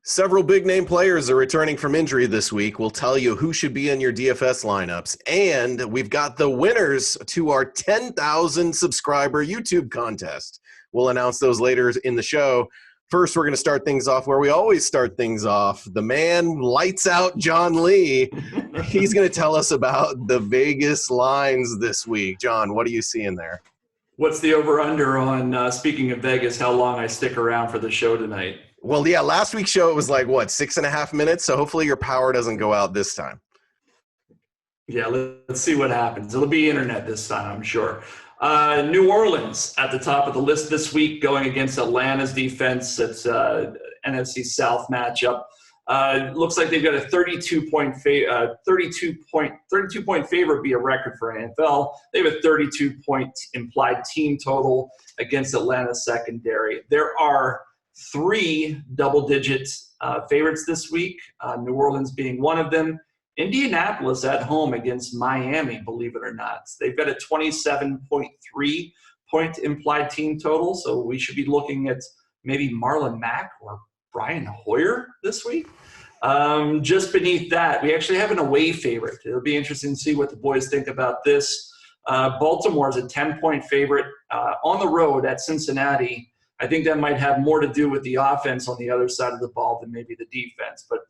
Several big-name players are returning from injury this week. We'll tell you who should be in your DFS lineups. And we've got the winners to our 10,000 subscriber YouTube contest. We'll announce those later in the show. First, we're going to start things off where we always start things off. The man lights out John Lee. He's going to tell us about the Vegas lines this week. John, what are you seeing there? What's the over-under on, speaking of Vegas, how long I stick around for the show tonight? Well, yeah, last week's show, it was like, 6.5 minutes? So hopefully your power doesn't go out this time. Yeah, let's see what happens. It'll be internet this time, I'm sure. New Orleans at the top of the list this week, going against Atlanta's defense. It's NFC South matchup. Looks like they've got a 32-point favorite be a record for NFL. They have a 32-point implied team total against Atlanta's secondary. There are 3 double-digit favorites this week, New Orleans being one of them. Indianapolis at home against Miami, believe it or not. They've got a 27.3 point implied team total, so we should be looking at maybe Marlon Mack or Brian Hoyer this week. Just beneath that, we actually have an away favorite. It'll be interesting to see what the boys think about this. Baltimore is a 10-point favorite on the road at Cincinnati. I think that might have more to do with the offense on the other side of the ball than maybe the defense. But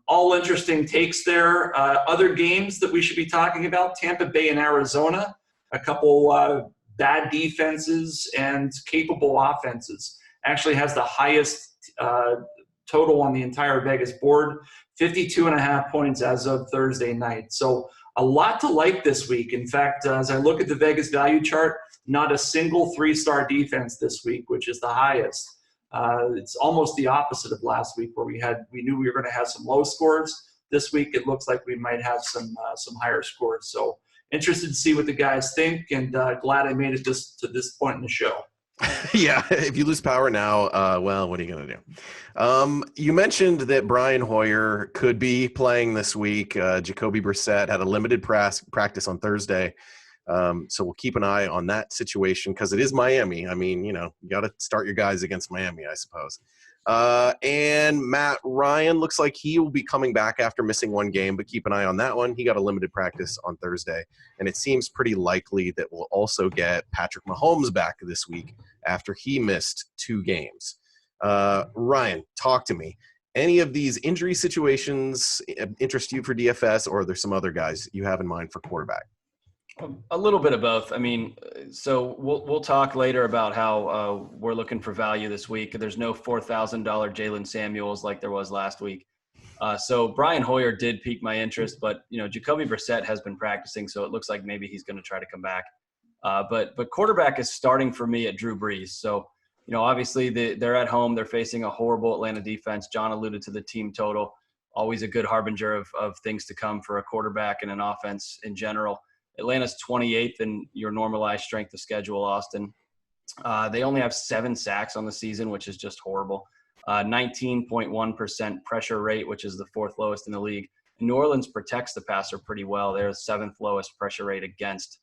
all interesting takes there. Other games that we should be talking about, Tampa Bay and Arizona, a couple bad defenses and capable offenses. Actually has the highest total on the entire Vegas board, 52.5 points as of Thursday night. So a lot to like this week. In fact, as I look at the Vegas value chart, not a single 3-star defense this week, which is the highest. It's almost the opposite of last week where we knew we were going to have some low scores. This week it looks like we might have some higher scores. So interested to see what the guys think, and glad I made it to this point in the show. Yeah, if you lose power now, well, what are you going to do? You mentioned that Brian Hoyer could be playing this week. Jacoby Brissett had a limited practice on Thursday. So we'll keep an eye on that situation because it is Miami. I mean, you got to start your guys against Miami, I suppose. And Matt Ryan looks like he will be coming back after missing one game, but keep an eye on that one. He got a limited practice on Thursday, and it seems pretty likely that we'll also get Patrick Mahomes back this week after he missed 2 games. Ryan, talk to me. Any of these injury situations interest you for DFS, or are there some other guys you have in mind for quarterback? A little bit of both. I mean, so we'll talk later about how we're looking for value this week. There's no $4,000 Jalen Samuels like there was last week. So Brian Hoyer did pique my interest, but Jacoby Brissett has been practicing, so it looks like maybe he's going to try to come back. But quarterback is starting for me at Drew Brees. So obviously they're at home. They're facing a horrible Atlanta defense. John alluded to the team total. Always a good harbinger of things to come for a quarterback and an offense in general. Atlanta's 28th in your normalized strength of schedule, Austin. They only have 7 sacks on the season, which is just horrible. 19.1% pressure rate, which is the 4th lowest in the league. New Orleans protects the passer pretty well. They're the 7th lowest pressure rate against.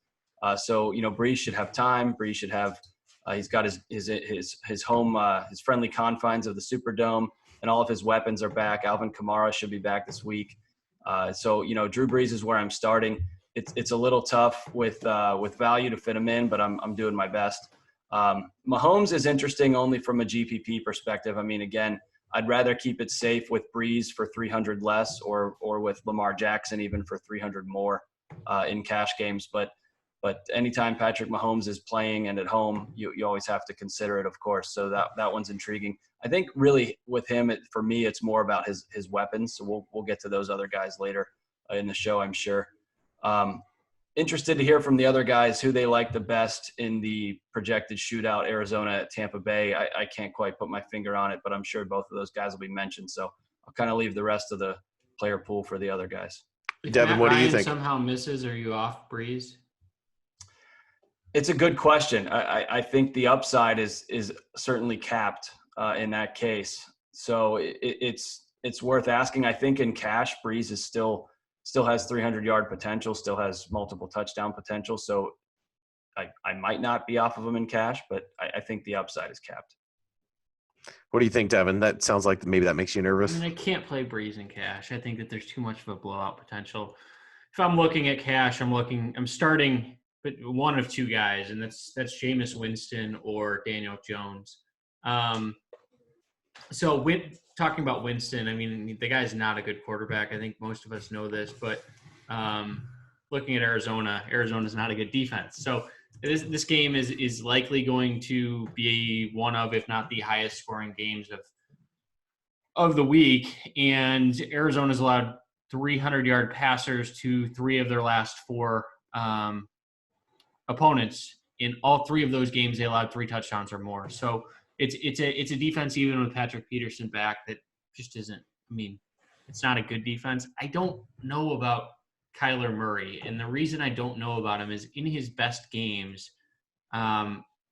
So Brees should have time. Brees should have he's got his home, his friendly confines of the Superdome, and all of his weapons are back. Alvin Kamara should be back this week. So Drew Brees is where I'm starting. It's a little tough with value to fit him in, but I'm doing my best. Mahomes is interesting only from a GPP perspective. I mean, again, I'd rather keep it safe with Brees for 300 less, or with Lamar Jackson even for 300 more in cash games. But anytime Patrick Mahomes is playing and at home, you always have to consider it, of course. So that one's intriguing. I think really with him, for me, it's more about his weapons. So we'll get to those other guys later in the show, I'm sure. Interested to hear from the other guys who they like the best in the projected shootout, Arizona at Tampa Bay. I can't quite put my finger on it, but I'm sure both of those guys will be mentioned. So I'll kind of leave the rest of the player pool for the other guys. Devin, what do you think? Somehow misses, are you off Brees? It's a good question. I think the upside is certainly capped in that case. So it's worth asking. I think in cash, Brees is still has 300-yard potential, still has multiple touchdown potential. So I might not be off of him in cash, but I think the upside is capped. What do you think, Devin? That sounds like maybe that makes you I nervous. mean, I can't play Breeze in cash. I think that there's too much of a blowout potential. If I'm looking at cash, I'm starting but one of two guys, and that's Jameis Winston or Daniel Jones. So talking about Winston, I mean, the guy's not a good quarterback. I think most of us know this, but looking at Arizona's not a good defense. So this game is likely going to be one of, if not the highest scoring games of the week. And Arizona's allowed 300-yard passers to three of their last four opponents. In all three of those games, they allowed 3 touchdowns or more. So it's a defense, even with Patrick Peterson back, that just isn't. I mean, it's not a good defense. I don't know about Kyler Murray, and the reason I don't know about him is in his best games,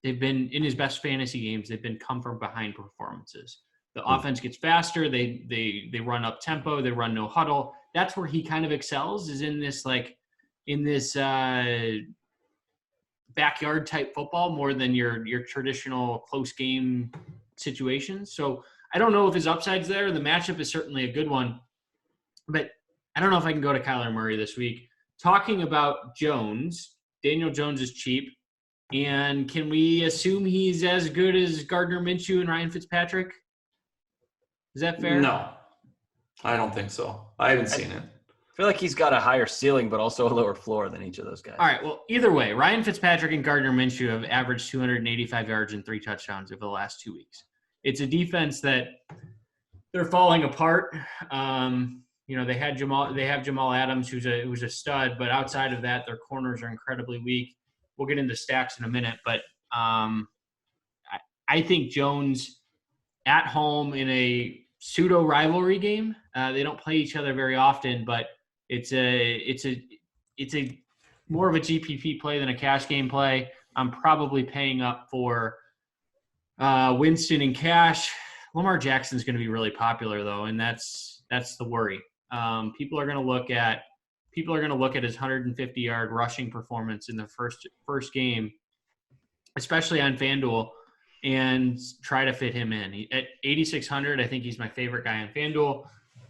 they've been in his best fantasy games. They've been come from behind performances. The offense gets faster. They run up tempo. They run no huddle. That's where he kind of excels. Is in this backyard type football more than your traditional close game situations. So I don't know if his upside's there. The matchup is certainly a good one, but I don't know if I can go to Kyler Murray this week. Talking about Jones, Daniel Jones is cheap. And can we assume he's as good as Gardner Minshew and Ryan Fitzpatrick? Is that fair? No, I don't think so. I haven't seen it. I feel like he's got a higher ceiling, but also a lower floor than each of those guys. All right. Well, either way, Ryan Fitzpatrick and Gardner Minshew have averaged 285 yards and 3 touchdowns over the last 2 weeks. It's a defense that they're falling apart. They have Jamal Adams, who's a stud, but outside of that, their corners are incredibly weak. We'll get into stacks in a minute, but I think Jones at home in a pseudo rivalry game. They don't play each other very often, but it's a more of a GPP play than a cash game play. I'm probably paying up for Winston in cash. Lamar Jackson's going to be really popular though, and that's the worry. People are going to look at his 150-yard rushing performance in the first game, especially on FanDuel, and try to fit him in. At 8,600, I think he's my favorite guy on FanDuel,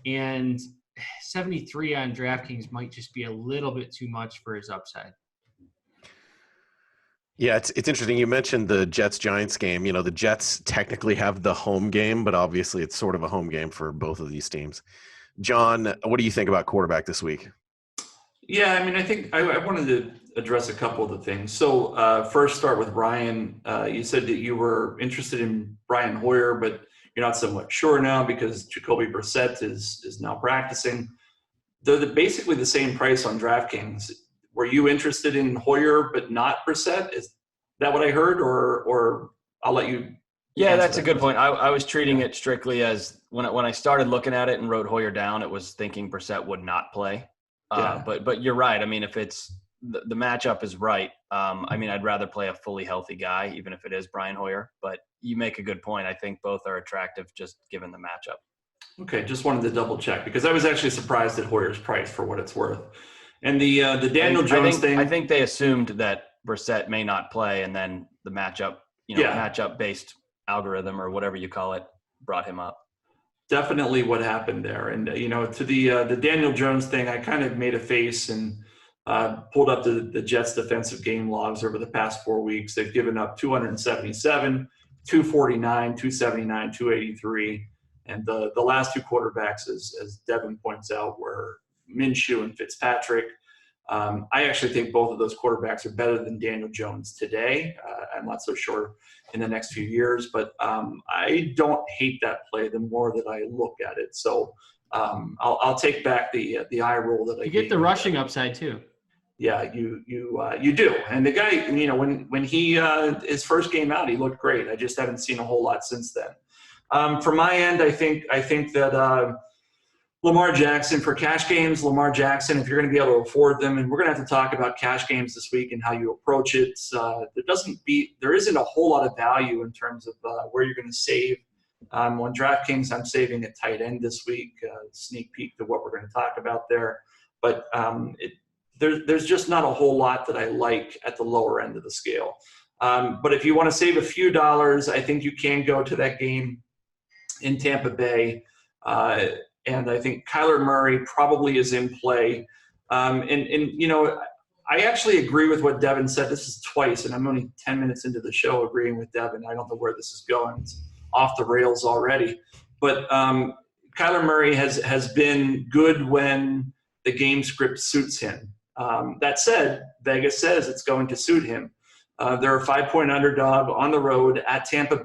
and 73 on DraftKings might just be a little bit too much for his upside. Yeah, it's interesting. You mentioned the Jets-Giants game. You know, the Jets technically have the home game, but obviously it's sort of a home game for both of these teams. John, what do you think about quarterback this week? Yeah, I mean, I think I wanted to address a couple of the things. So first start with Brian. You said that you were interested in Brian Hoyer, but you're not so much sure now because Jacoby Brissett is now practicing. They're basically the same price on DraftKings. Were you interested in Hoyer but not Brissett? Is that what I heard, or I'll let you? Yeah, that's a good point. I was treating it strictly as when I started looking at it and wrote Hoyer down, it was thinking Brissett would not play. But you're right. I mean, if it's the matchup is right, I mean, I'd rather play a fully healthy guy, even if it is Brian Hoyer. But you make a good point. I think both are attractive just given the matchup. Okay, just wanted to double check because I was actually surprised at Hoyer's price for what it's worth. And the Daniel Jones thing. I think they assumed that Brissett may not play, and then the matchup, matchup-based algorithm or whatever you call it, brought him up. Definitely what happened there. And, to the Daniel Jones thing, I kind of made a face and pulled up the Jets defensive game logs over the past 4 weeks. They've given up 277, 249, 279, 283. And the last two quarterbacks, as Devin points out, were Minshew and Fitzpatrick. I actually think both of those quarterbacks are better than Daniel Jones today. I'm not so sure in the next few years, but I don't hate that play the more that I look at it. So I'll take back the eye roll that I You get the rushing upside too. Yeah, you do. And the guy, when he his first game out, he looked great. I just haven't seen a whole lot since then. From my end, I think that Lamar Jackson for cash games, if you're going to be able to afford them, and we're going to have to talk about cash games this week and how you approach it. There isn't a whole lot of value in terms of where you're going to save. On DraftKings, I'm saving at tight end this week, sneak peek to what we're going to talk about there. But there's just not a whole lot that I like at the lower end of the scale. But if you want to save a few dollars, I think you can go to that game in Tampa Bay. And I think Kyler Murray probably is in play. I actually agree with what Devin said. This is twice, and I'm only 10 minutes into the show agreeing with Devin. I don't know where this is going. It's off the rails already. But Kyler Murray has been good when the game script suits him. That said, Vegas says it's going to suit him. They're a 5-point underdog on the road at Tampa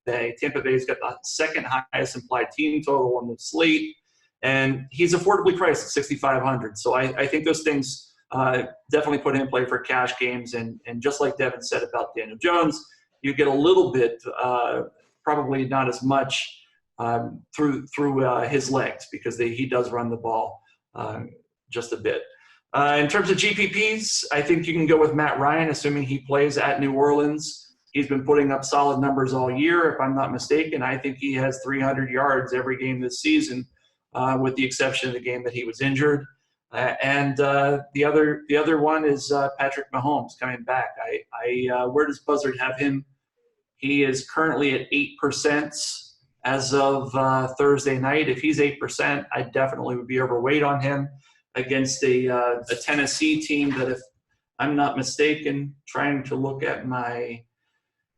Bay. Tampa Bay's got the second highest implied team total on the slate, and he's affordably priced at $6,500. So I think those things definitely put him in play for cash games. And just like Devin said about Daniel Jones, you get a little bit, probably not as much through his legs because he does run the ball just a bit. In terms of GPPs, I think you can go with Matt Ryan, assuming he plays at New Orleans. He's been putting up solid numbers all year, if I'm not mistaken. I think he has 300 yards every game this season, with the exception of the game that he was injured. And the other one is Patrick Mahomes coming back. Where does Buzzard have him? He is currently at 8% as of Thursday night. If he's 8%, I definitely would be overweight on him against a Tennessee team that, if I'm not mistaken, trying to look at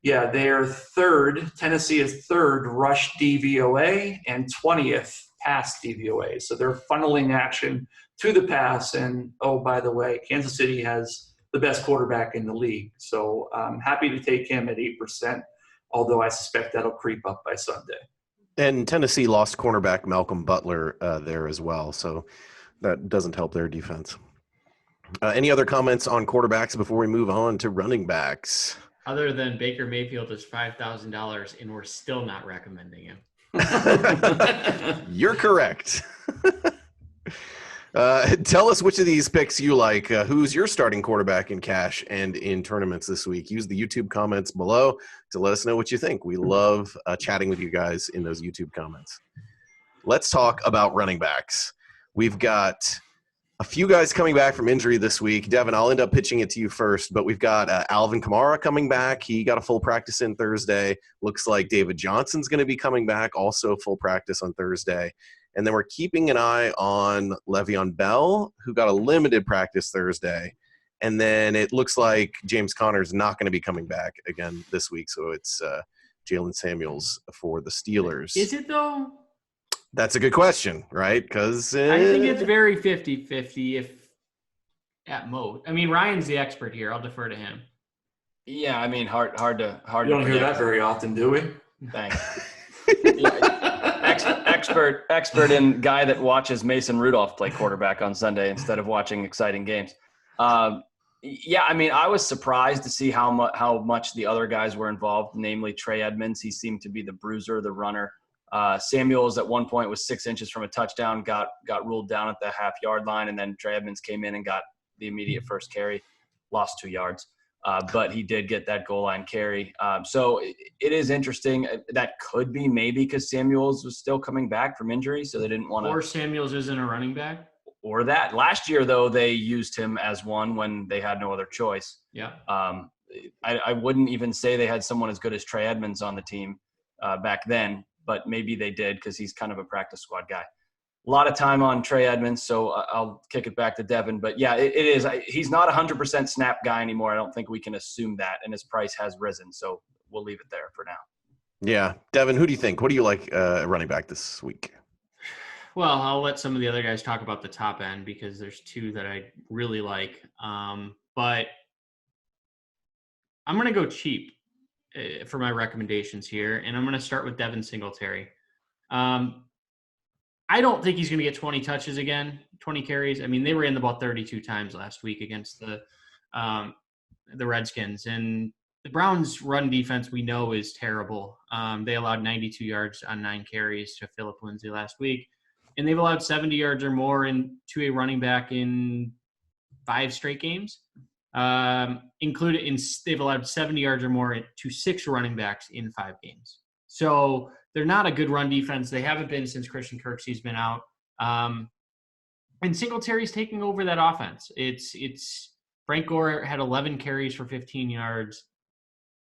they're third. Tennessee is third rush DVOA and 20th pass DVOA. So they're funneling action to the pass. And, oh, by the way, Kansas City has the best quarterback in the league. So I'm happy to take him at 8%, although I suspect that'll creep up by Sunday. And Tennessee lost cornerback Malcolm Butler there as well. So that doesn't help their defense. Any other comments on quarterbacks before we move on to running backs? Other than Baker Mayfield is $5,000, and we're still not recommending him. You're correct. Tell us which of these picks you like. Who's your starting quarterback in cash and in tournaments this week? Use the YouTube comments below to let us know what you think. We love chatting with you guys in those YouTube comments. Let's talk about running backs. We've got a few guys coming back from injury this week. Devin, I'll end up pitching it to you first, but we've got Alvin Kamara coming back. He got a full practice in Thursday. Looks like David Johnson's going to be coming back, also full practice on Thursday. And then we're keeping an eye on Le'Veon Bell, who got a limited practice Thursday. And then it looks like James Conner's not going to be coming back again this week, so it's Jalen Samuels for the Steelers. Is it, though? That's a good question, right? Because I think it's very 50-50 if at most. I mean, Ryan's the expert here. I'll defer to him. Yeah, I mean, hard to. You don't hear that very often, do we? Thanks. Expert in guy that watches Mason Rudolph play quarterback on Sunday instead of watching exciting games. Yeah, I mean, I was surprised to see how much the other guys were involved, namely Trey Edmonds. He seemed to be the bruiser, the runner. Samuels at one point was 6 inches from a touchdown, got ruled down at the half-yard line, and then Trey Edmonds came in and got the immediate first carry, lost 2 yards. But he did get that goal line carry. So it is interesting. That could be maybe because Samuels was still coming back from injury, so they didn't want to – Or Samuels isn't a running back? Or that. Last year, though, they used him as one when they had no other choice. Yeah. I wouldn't even say they had someone as good as Trey Edmonds on the team back then, but maybe they did because he's kind of a practice squad guy. A lot of time on Trey Edmonds, so I'll kick it back to Devin. But, yeah, it is. He's not a 100% snap guy anymore. I don't think we can assume that, and his price has risen, so we'll leave it there for now. Yeah. Devin, who do you think? What do you like running back this week? Well, I'll let some of the other guys talk about the top end because there's two that I really like. But I'm going to go cheap for my recommendations here, and I'm going to start with Devin Singletary. I don't think he's going to get 20 touches again, 20 carries. I mean, they ran the ball 32 times last week against the Redskins. And the Browns' run defense we know is terrible. They allowed 92 yards on 9 carries to Phillip Lindsay last week. And they've allowed 70 yards or more to a running back in 5 straight games. They've allowed 70 yards or more to 6 running backs in 5 games. So they're not a good run defense. They haven't been since Christian Kirksey's been out. And Singletary's taking over that offense. It's Frank Gore had 11 carries for 15 yards.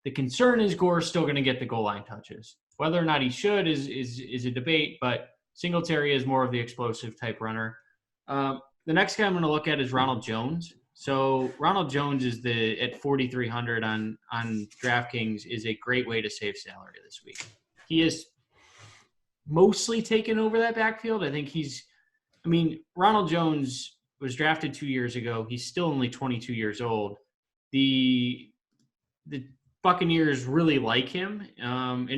The concern is Gore's still going to get the goal line touches. Whether or not he should is a debate, but Singletary is more of the explosive type runner. The next guy I'm going to look at is Ronald Jones. So Ronald Jones is at 4,300 on DraftKings is a great way to save salary this week. He is mostly taken over that backfield. I think Ronald Jones was drafted 2 years ago. He's still only 22 years old. The Buccaneers really like him, and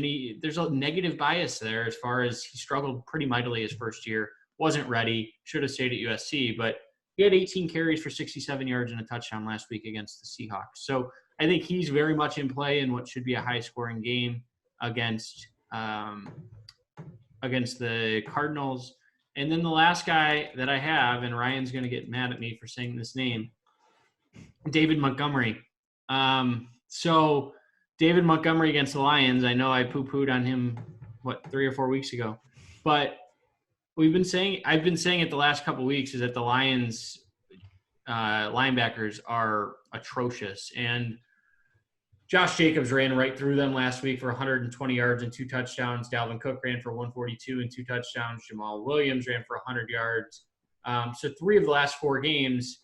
there's a negative bias there as far as he struggled pretty mightily his first year, wasn't ready, should have stayed at USC, but he had 18 carries for 67 yards and a touchdown last week against the Seahawks. So I think he's very much in play in what should be a high-scoring game against the Cardinals. And then the last guy that I have, and Ryan's going to get mad at me for saying this name, David Montgomery. So David Montgomery against the Lions, I know I poo-pooed on him, 3 or 4 weeks ago. But I've been saying it the last couple of weeks is that the Lions linebackers are atrocious. And Josh Jacobs ran right through them last week for 120 yards and 2 touchdowns. Dalvin Cook ran for 142 and 2 touchdowns. Jamal Williams ran for 100 yards. So 3 of the last 4 games,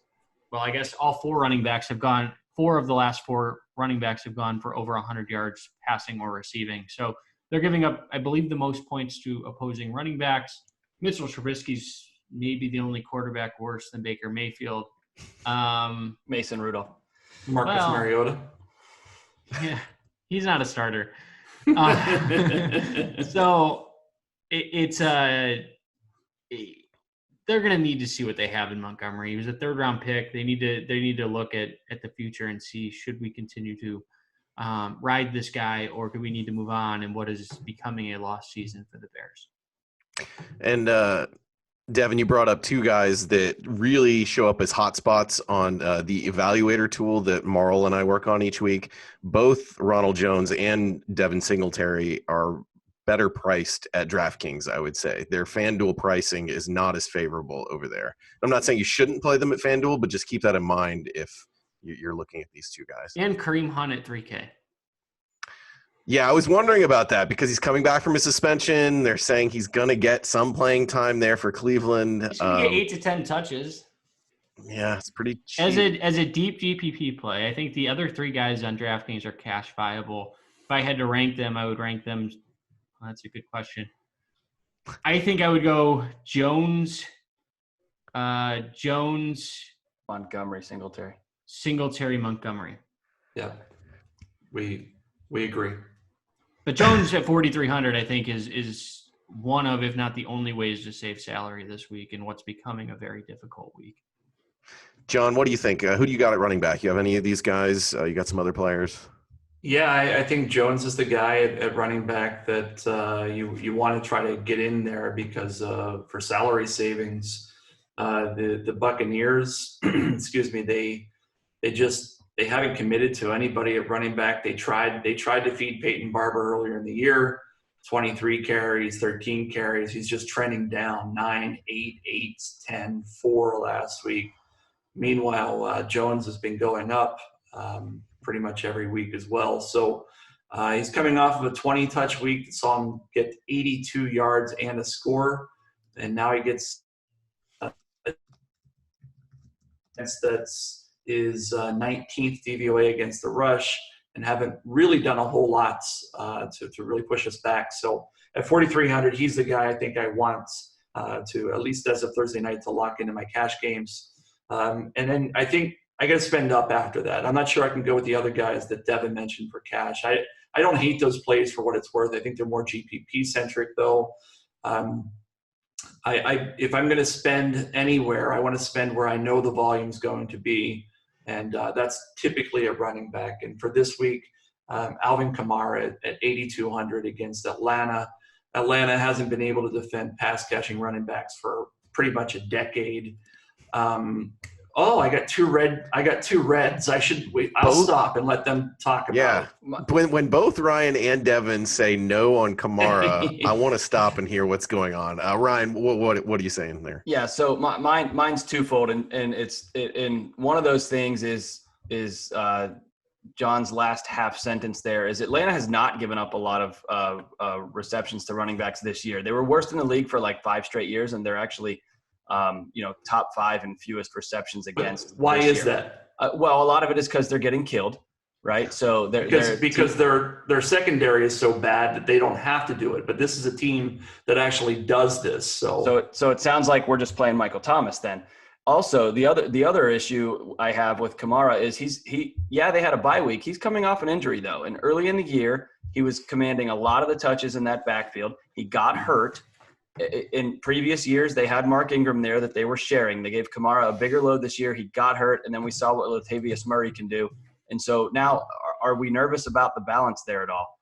well, I guess all 4 running backs have gone – 4 of the last 4 running backs have gone for over 100 yards passing or receiving. So they're giving up, I believe, the most points to opposing running backs. Mitchell Trubisky's maybe the only quarterback worse than Baker Mayfield. Mason Rudolph. Marcus Mariota. Yeah, he's not a starter. So they're going to need to see what they have in Montgomery. He was a 3rd-round pick. They need to look at the future and see, should we continue to ride this guy, or do we need to move on, and what is becoming a lost season for the Bears? And Devin, you brought up 2 guys that really show up as hotspots on the evaluator tool that Marl and I work on each week. Both Ronald Jones and Devin Singletary are better priced at DraftKings, I would say. Their FanDuel pricing is not as favorable over there. I'm not saying you shouldn't play them at FanDuel, but just keep that in mind if you're looking at these 2 guys. And Kareem Hunt at 3K. Yeah, I was wondering about that because he's coming back from his suspension. They're saying he's going to get some playing time there for Cleveland. He's going to get 8 to 10 touches. Yeah, it's pretty cheap. As a deep GPP play, I think the other 3 guys on DraftKings are cash viable. If I had to rank them, I would rank them. Well, that's a good question. I think I would go Jones, Montgomery, Singletary, Montgomery. Yeah, we agree. But Jones at 4,300, I think, is one of, if not the only ways to save salary this week in what's becoming a very difficult week. John, what do you think? Who do you got at running back? You have any of these guys? You got some other players? Yeah, I think Jones is the guy at running back that you want to try to get in there because for salary savings, the Buccaneers, excuse me, they haven't committed to anybody at running back. They tried to feed Peyton Barber earlier in the year, 23 carries, 13 carries. He's just trending down 9, 8, 8, 10, 4 last week. Meanwhile, Jones has been going up pretty much every week as well. So he's coming off of a 20-touch week that saw him get 82 yards and a score. And now he gets that's his 19th DVOA against the rush and haven't really done a whole lot to really push us back. So at 4,300, he's the guy I think I want to, at least as of Thursday night, to lock into my cash games. And then I think I got to spend up after that. I'm not sure I can go with the other guys that Devin mentioned for cash. I don't hate those plays for what it's worth. I think they're more GPP-centric, though. If I'm going to spend anywhere, I want to spend where I know the volume's going to be, and that's typically a running back. And for this week, Alvin Kamara at 8,200 against Atlanta. Atlanta hasn't been able to defend pass-catching running backs for pretty much a decade. I got two reds. I should wait. I'll stop and let them talk about it. When both Ryan and Devin say no on Kamara, I want to stop and hear what's going on. Ryan, what are you saying there? Yeah, so mine's twofold, and it's one of those things is John's last half sentence there is Atlanta has not given up a lot of receptions to running backs this year. They were worst in the league for like 5 straight years, and they're actually, top 5 in fewest receptions against. Why is that? Well, a lot of it is because they're getting killed, right? So because their secondary is so bad that they don't have to do it. But this is a team that actually does this. So it sounds like we're just playing Michael Thomas then. Also, the other issue I have with Kamara is they had a bye week. He's coming off an injury though, and early in the year he was commanding a lot of the touches in that backfield. He got hurt. In previous years, they had Mark Ingram there that they were sharing. They gave Kamara a bigger load this year. He got hurt, and then we saw what Latavius Murray can do. And so now, are we nervous about the balance there at all?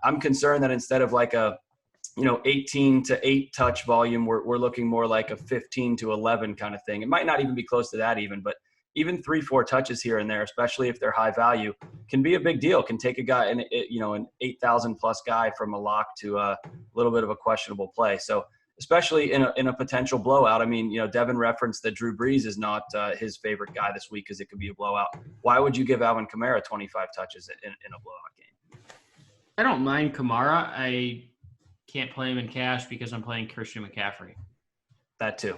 I'm concerned that instead of like a 18 to 8 touch volume, we're looking more like a 15 to 11 kind of thing. It might not even be close to that even, but even 3-4 touches here and there, especially if they're high value, can be a big deal. Can take a guy, an 8,000 plus guy from a lock to a little bit of a questionable play. So especially in a potential blowout. I mean, Devin referenced that Drew Brees is not his favorite guy this week because it could be a blowout. Why would you give Alvin Kamara 25 touches in a blowout game? I don't mind Kamara. I can't play him in cash because I'm playing Christian McCaffrey. That too.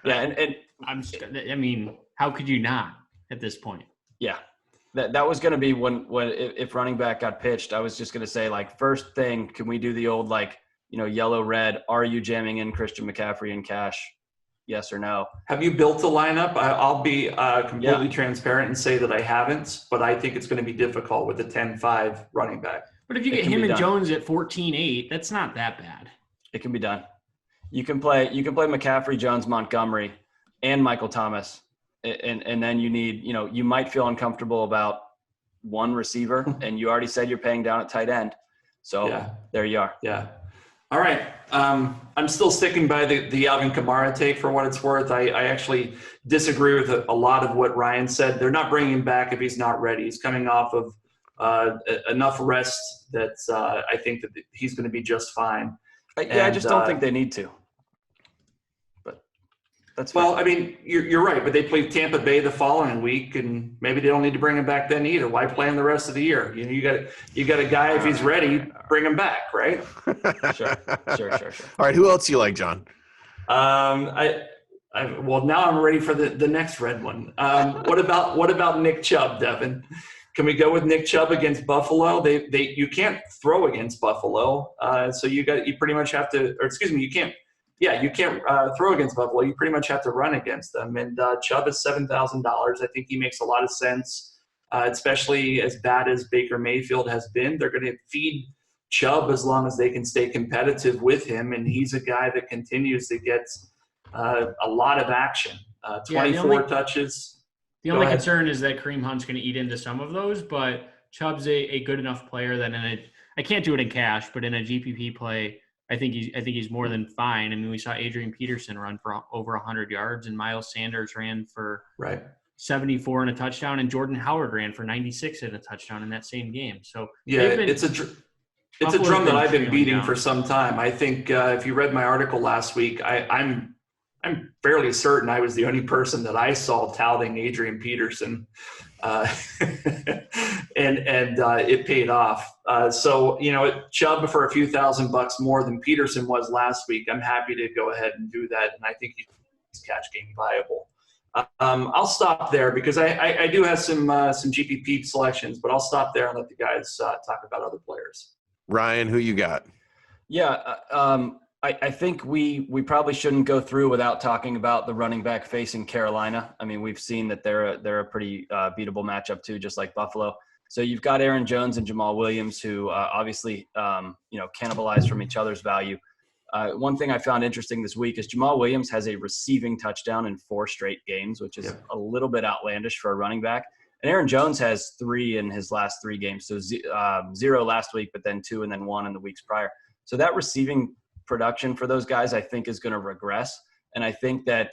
Yeah, and how could you not at this point? Yeah, that was going to be when if running back got pitched, I was just going to say, like, first thing, can we do the old, like, yellow, red, are you jamming in Christian McCaffrey in cash? Yes or no? Have you built a lineup? I'll be completely transparent and say that I haven't, but I think it's going to be difficult with a 10-5 running back. But if you get him and Jones at 14-8, that's not that bad. It can be done. You can play McCaffrey, Jones, Montgomery, and Michael Thomas, and then you need, you might feel uncomfortable about one receiver, and you already said you're paying down at tight end. So There you are. Yeah. All right. I'm still sticking by the Alvin Kamara take for what it's worth. I actually disagree with a lot of what Ryan said. They're not bringing him back if he's not ready. He's coming off of enough rest that I think that he's going to be just fine. I just don't think they need to. But that's fine. Well, I mean, you're right, but they play Tampa Bay the following week, and maybe they don't need to bring him back then either. Why play him the rest of the year? You got a guy, if he's ready, bring him back, right? Sure. All right, who else do you like, John? Well, now I'm ready for the next red one. What about Nick Chubb, Devin? Can we go with Nick Chubb against Buffalo? You can't throw against Buffalo, so you pretty much have to. Or excuse me, you can't. Yeah, you can't throw against Buffalo. You pretty much have to run against them. And Chubb is $7,000. I think he makes a lot of sense, especially as bad as Baker Mayfield has been. They're going to feed Chubb as long as they can stay competitive with him, and he's a guy that continues to get a lot of action. 24 touches. The only concern is that Kareem Hunt's going to eat into some of those, but Chubb's a good enough player that I can't do it in cash, but in a GPP play, I think he's more than fine. I mean, we saw Adrian Peterson run for over 100 yards, and Miles Sanders ran for 74 and a touchdown, and Jordan Howard ran for 96 and a touchdown in that same game. So it's a drum that I've been beating for some time. I think if you read my article last week, I'm fairly certain I was the only person that I saw touting Adrian Peterson, and it paid off. So Chubb for a few $1,000 more than Peterson was last week. I'm happy to go ahead and do that, and I think he's catch game viable. I'll stop there because I do have some GPP selections, but I'll stop there and let the guys talk about other players. Ryan, who you got? Yeah. I think we probably shouldn't go through without talking about the running back facing Carolina. I mean, we've seen that they're a pretty beatable matchup too, just like Buffalo. So you've got Aaron Jones and Jamal Williams, who obviously cannibalize from each other's value. One thing I found interesting this week is Jamal Williams has a receiving touchdown in 4 straight games, which is a little bit outlandish for a running back. And Aaron Jones has 3 in his last 3 games, so 0 last week, but then 2 and then 1 in the weeks prior. So that receiving production for those guys, I think, is going to regress. And I think that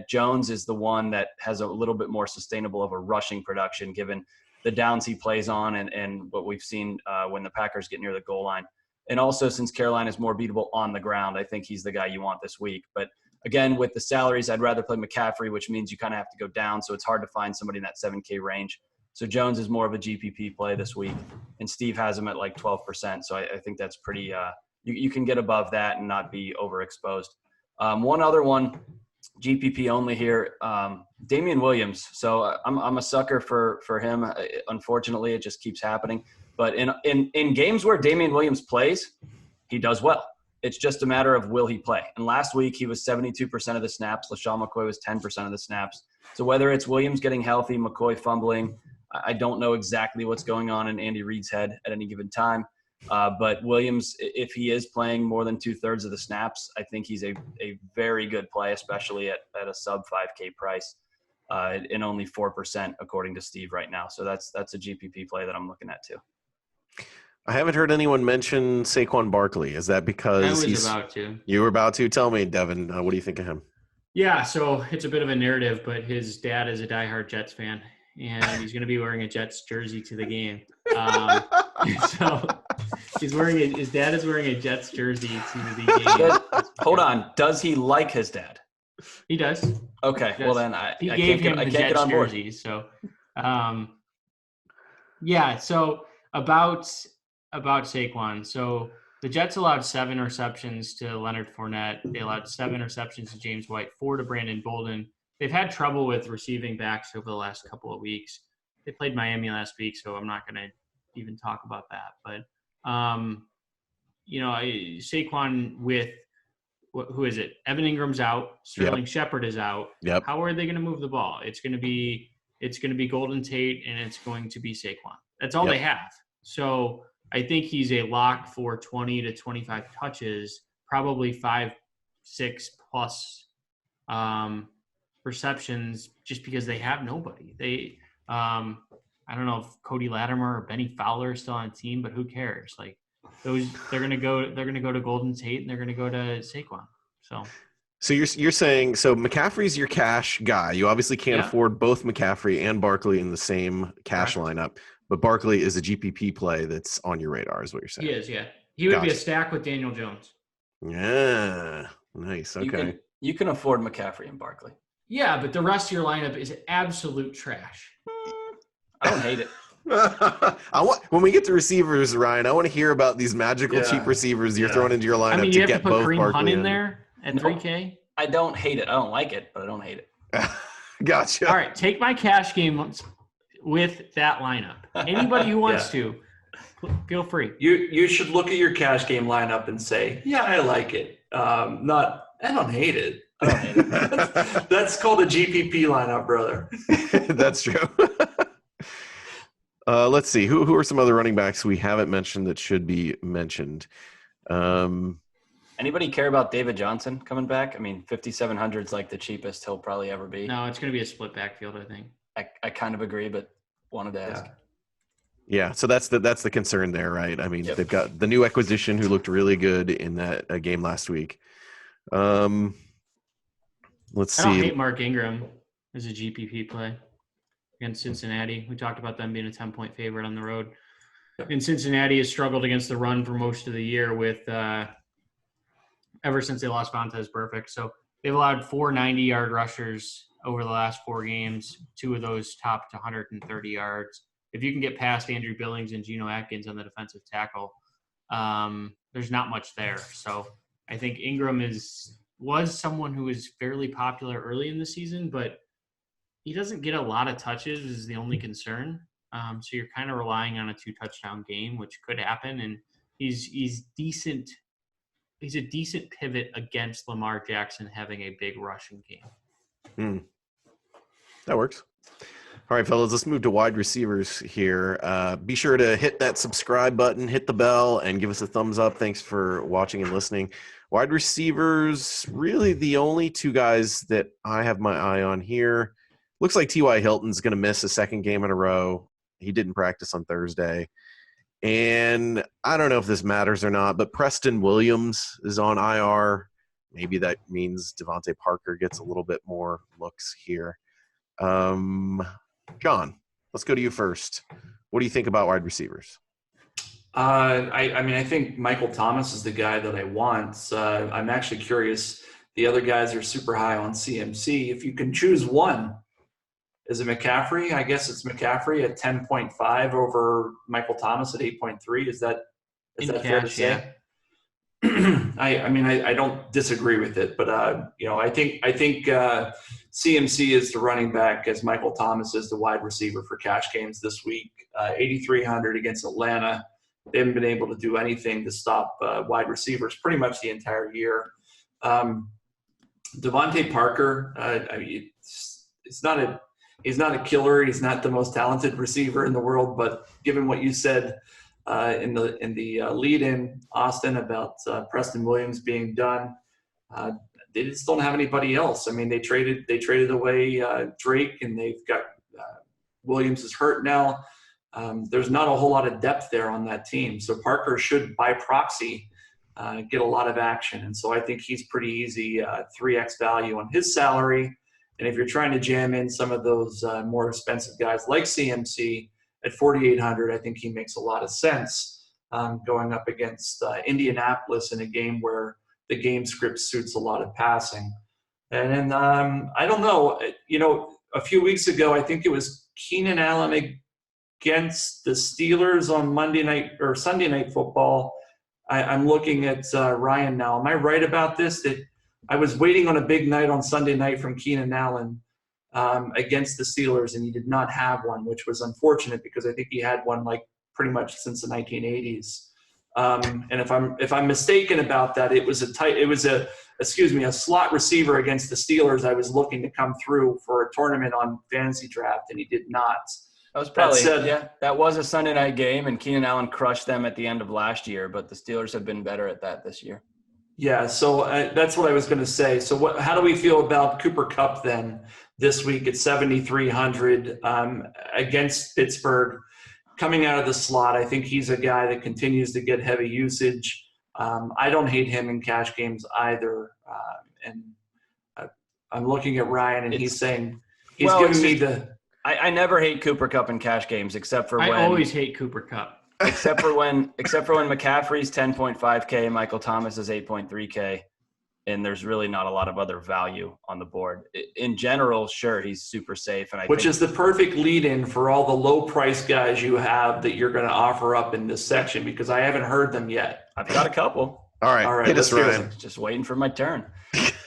Jones is the one that has a little bit more sustainable of a rushing production, given the downs he plays on and what we've seen when the Packers get near the goal line. And also, since Carolina is more beatable on the ground, I think he's the guy you want this week. But again, with the salaries, I'd rather play McCaffrey, which means you kind of have to go down. So it's hard to find somebody in that 7K range. So Jones is more of a GPP play this week, and Steve has him at like 12%. So I think that's pretty you can get above that and not be overexposed. One other one, GPP only here, Damian Williams. So I'm a sucker for him. Unfortunately, it just keeps happening. But in games where Damian Williams plays, he does well. It's just a matter of will he play. And last week he was 72% of the snaps. LaShawn McCoy was 10% of the snaps. So whether it's Williams getting healthy, McCoy fumbling, I don't know exactly what's going on in Andy Reid's head at any given time. But Williams, if he is playing more than 2/3 of the snaps, I think he's a very good play, especially at a sub 5K price, and only 4% according to Steve right now. So that's a GPP play that I'm looking at too. I haven't heard anyone mention Saquon Barkley. Is that because I was about to? You were about to? Tell me, Devin, what do you think of him? Yeah, so it's a bit of a narrative, but his dad is a diehard Jets fan, and he's going to be wearing a Jets jersey to the game. So his dad is wearing a Jets jersey to the game. Hold on. Does he like his dad? He does. Okay. He does. Well, then He gave him the Jets jersey. So, yeah. So about Saquon. So the Jets allowed 7 receptions to Leonard Fournette. They allowed 7 receptions to James White, 4 to Brandon Bolden. They've had trouble with receiving backs over the last couple of weeks. They played Miami last week, so I'm not going to even talk about that. But, Saquon with who is it? Evan Ingram's out. Sterling Shepard is out. Yep. How are they going to move the ball? It's going to be Golden Tate, and it's going to be Saquon. That's all they have. So I think he's a lock for 20 to 25 touches, probably 5, 6 plus receptions, just because they have nobody. They, I don't know if Cody Latimer or Benny Fowler are still on the team, but who cares? Like they're gonna go to Golden Tate and they're gonna go to Saquon. So you're saying McCaffrey's your cash guy. You obviously can't afford both McCaffrey and Barkley in the same cash lineup. But Barkley is a GPP play that's on your radar, is what you're saying. He is, yeah. He would be a stack with Daniel Jones. Yeah, nice. Okay. You can afford McCaffrey and Barkley. Yeah, but the rest of your lineup is absolute trash. I don't hate it. When we get to receivers, Ryan, I want to hear about these magical cheap receivers you're throwing into your lineup. I mean, you have to put Kareem Hunt in there at 3K. I don't hate it. I don't like it, but I don't hate it. Gotcha. All right, take my cash game with that lineup. Anybody who wants to, feel free. You should look at your cash game lineup and say, yeah, I like it. I don't hate it. That's called a GPP lineup, brother. That's true. Let's see. Who are some other running backs we haven't mentioned that should be mentioned? Anybody care about David Johnson coming back? I mean, 5,700 is like the cheapest he'll probably ever be. No, it's going to be a split backfield, I think. I kind of agree, but wanted to ask. Yeah, so that's the concern there, right? I mean, they've got the new acquisition who looked really good in that game last week. Let's see. I don't hate Mark Ingram as a GPP play against Cincinnati. We talked about them being a 10-point favorite on the road. And Cincinnati has struggled against the run for most of the year with ever since they lost Vontaze Burfict. So they've allowed 4 90-yard rushers over the last 4 games. 2 of those topped 130 yards. If you can get past Andrew Billings and Geno Atkins on the defensive tackle, there's not much there. So I think Ingram was someone who was fairly popular early in the season, but he doesn't get a lot of touches is the only concern. So you're kind of relying on a 2-touchdown game, which could happen. And he's decent. He's a decent pivot against Lamar Jackson having a big rushing game. That works. All right, fellas, let's move to wide receivers here. Be sure to hit that subscribe button, hit the bell, and give us a thumbs up. Thanks for watching and listening. Wide receivers, really the only 2 guys that I have my eye on here. Looks like T.Y. Hilton's going to miss a second game in a row. He didn't practice on Thursday. And I don't know if this matters or not, but Preston Williams is on IR. Maybe that means Devontae Parker gets a little bit more looks here. John, let's go to you first. What do you think about wide receivers? I think Michael Thomas is the guy that I want. I'm actually curious. The other guys are super high on CMC. If you can choose one, Is it McCaffrey? I guess it's McCaffrey at 10.5 over Michael Thomas at 8.3. Is that fair to say? I mean, I don't disagree with it, but I think CMC is the running back as Michael Thomas is the wide receiver for cash games this week. 8,300 against Atlanta. They haven't been able to do anything to stop wide receivers pretty much the entire year. Devontae Parker, he's not a killer. He's not the most talented receiver in the world, but given what you said in the lead-in, Austin, about Preston Williams being done, they just don't have anybody else. I mean, they traded away Drake, and they've got Williams is hurt now. There's not a whole lot of depth there on that team, so Parker should, by proxy, get a lot of action. And so I think he's pretty easy 3x value on his salary. And if you're trying to jam in some of those more expensive guys like CMC at 4,800, I think he makes a lot of sense going up against Indianapolis in a game where the game script suits a lot of passing. And then I don't know, a few weeks ago, I think it was Keenan Allen against the Steelers on Monday night or Sunday Night Football. I'm looking at Ryan now. Am I right about this? That I was waiting on a big night on Sunday night from Keenan Allen against the Steelers, and he did not have one, which was unfortunate because I think he had one like pretty much since the 1980s. And if I'm mistaken about that, it was a slot receiver against the Steelers. I was looking to come through for a tournament on fantasy draft, and he did not. That was probably that was a Sunday night game, and Keenan Allen crushed them at the end of last year. But the Steelers have been better at that this year. Yeah, so that's what I was going to say. So how do we feel about Cooper Kupp then this week at 7,300 against Pittsburgh? Coming out of the slot, I think he's a guy that continues to get heavy usage. I don't hate him in cash games either. And I'm looking at Ryan, and he's saying he's giving me the. I never hate Cooper Kupp in cash games, except for when I always hate Cooper Kupp. Except for when McCaffrey's 10.5K, Michael Thomas is 8.3K, and there's really not a lot of other value on the board. In general, sure, he's super safe, and which is the perfect lead-in for all the low-price guys you have that you're going to offer up in this section, because I haven't heard them yet. I've got a couple. All right, hit us, Ryan. Just waiting for my turn.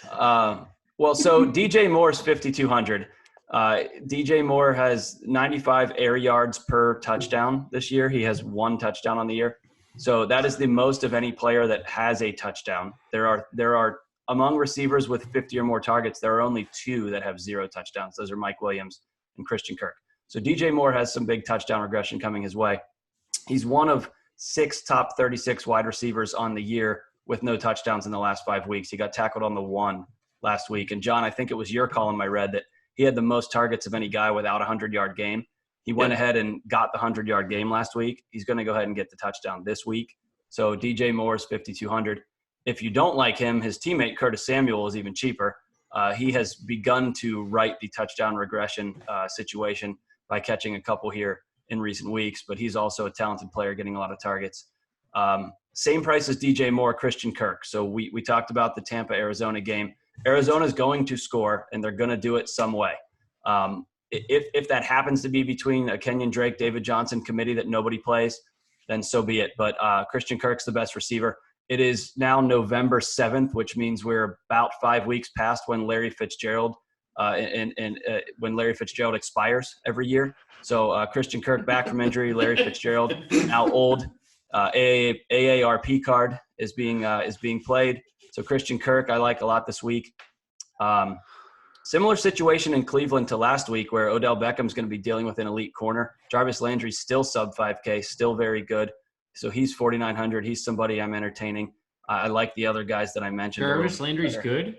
So DJ Moore's 5,200. DJ Moore has 95 air yards per touchdown this year. He has 1 touchdown on the year. So that is the most of any player that has a touchdown. There are among receivers with 50 or more targets, there are only 2 that have 0 touchdowns. Those are Mike Williams and Christian Kirk. So DJ Moore has some big touchdown regression coming his way. He's one of 6 top 36 wide receivers on the year with no touchdowns in the last 5 weeks. He got tackled on the 1 last week. And John, I think it was your column I read that he had the most targets of any guy without a 100-yard game. He went ahead and got the 100-yard game last week. He's going to go ahead and get the touchdown this week. So DJ Moore's 5,200. If you don't like him, his teammate Curtis Samuel is even cheaper. He has begun to right the touchdown regression situation by catching a couple here in recent weeks, but he's also a talented player getting a lot of targets. Same price as DJ Moore, Christian Kirk. So we talked about the Tampa-Arizona game. Arizona's going to score, and they're going to do it some way. If that happens to be between a Kenyon Drake, David Johnson committee that nobody plays, then so be it. But Christian Kirk's the best receiver. It is now November 7th, which means we're about 5 weeks past when Larry Fitzgerald when Larry Fitzgerald expires every year. So Christian Kirk back from injury, Larry Fitzgerald now old. AARP card is being played. So Christian Kirk, I like a lot this week. Similar situation in Cleveland to last week where Odell Beckham's going to be dealing with an elite corner. Jarvis Landry's still sub 5K, still very good. So he's 4,900. He's somebody I'm entertaining. I like the other guys that I mentioned. Jarvis Landry's good?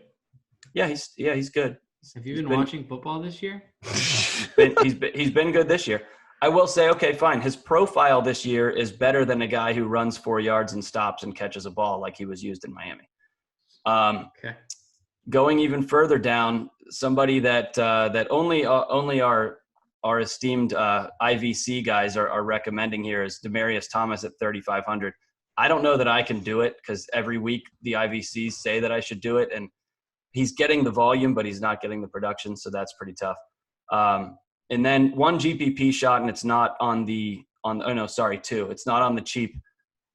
Yeah, he's good. Have you been watching football this year? He's been good this year. I will say, okay, fine. His profile this year is better than a guy who runs 4 yards and stops and catches a ball like he was used in Miami. Okay. Going even further down, somebody that only our esteemed IVC guys are recommending here is Demaryius Thomas at 3,500. I don't know that I can do it because every week the IVCs say that I should do it, and he's getting the volume, but he's not getting the production, so that's pretty tough. And then one GPP shot, and it's not two. It's not on the cheap.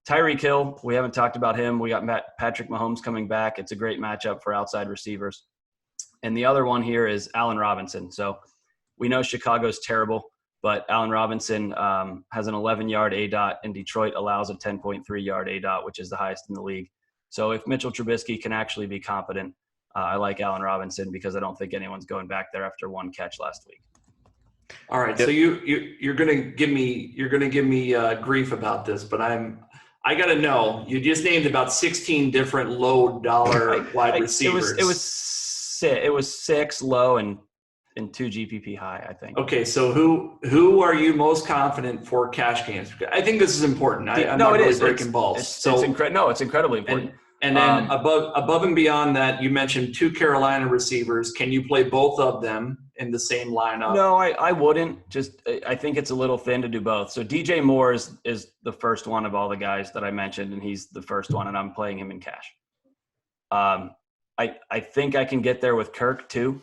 Tyreek Hill, we haven't talked about him. We got Patrick Mahomes coming back. It's a great matchup for outside receivers. And the other one here is Allen Robinson. So we know Chicago's terrible, but Allen Robinson has an 11-yard ADOT, and Detroit allows a 10.3-yard ADOT, which is the highest in the league. So if Mitchell Trubisky can actually be competent, I like Allen Robinson because I don't think anyone's going back there after one catch last week. All right, so you're gonna give me grief about this, but I gotta know. You just named about 16 different low dollar wide receivers. It was 6 low and 2 GPP high, I think. Okay, so who are you most confident for cash games? I think this is important. I'm not really breaking balls. It's incredibly important. And then above and beyond that, you mentioned 2 Carolina receivers. Can you play both of them in the same lineup? No, I wouldn't. I think it's a little thin to do both. So DJ Moore is the first one of all the guys that I mentioned, and he's the first one, and I'm playing him in cash. I think I can get there with Kirk too,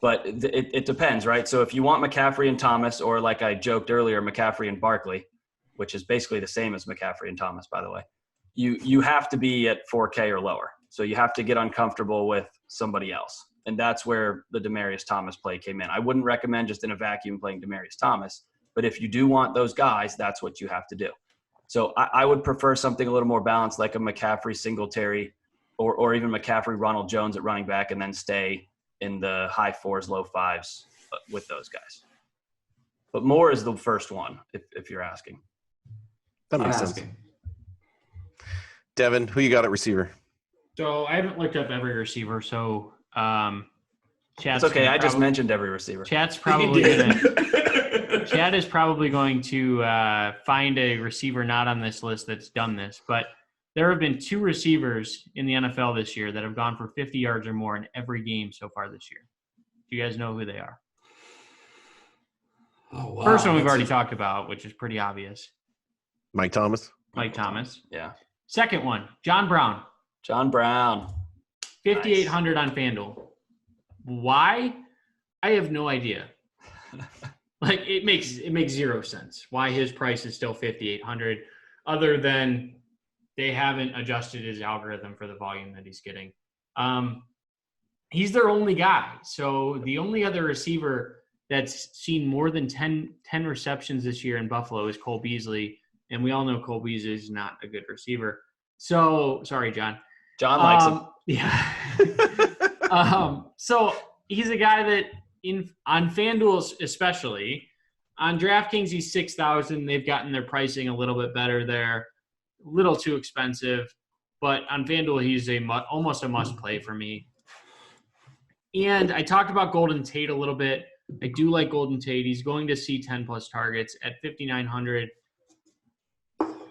but it depends, right? So if you want McCaffrey and Thomas, or like I joked earlier, McCaffrey and Barkley, which is basically the same as McCaffrey and Thomas, by the way, you have to be at 4K or lower. So you have to get uncomfortable with somebody else. And that's where the Demaryius Thomas play came in. I wouldn't recommend just in a vacuum playing Demaryius Thomas, but if you do want those guys, that's what you have to do. So I would prefer something a little more balanced, like a McCaffrey Singletary, or even McCaffrey Ronald Jones at running back, and then stay in the high 4s, low 5s with those guys. But Moore is the first one, if you're asking. That makes sense. Devin, who you got at receiver? So I haven't looked up every receiver, so it's okay. I just mentioned every receiver. Chad is probably going to find a receiver not on this list that's done this, but there have been 2 receivers in the NFL this year that have gone for 50 yards or more in every game so far this year. Do you guys know who they are? Oh, wow. First one we've already talked about, which is pretty obvious. Mike Thomas. Yeah. Second one, John Brown. 5,800 on FanDuel. Why? I have no idea. Like it makes zero sense why his price is still 5,800, other than they haven't adjusted his algorithm for the volume that he's getting. He's their only guy. So the only other receiver that's seen more than 10 receptions this year in Buffalo is Cole Beasley. And we all know Cole Beasley is not a good receiver. So sorry, John. John likes him. Yeah. So he's a guy that on FanDuel especially, on DraftKings he's 6,000. They've gotten their pricing a little bit better there, a little too expensive, but on FanDuel he's almost a must play for me. And I talked about Golden Tate a little bit. I do like Golden Tate. He's going to see 10 plus targets at 5,900.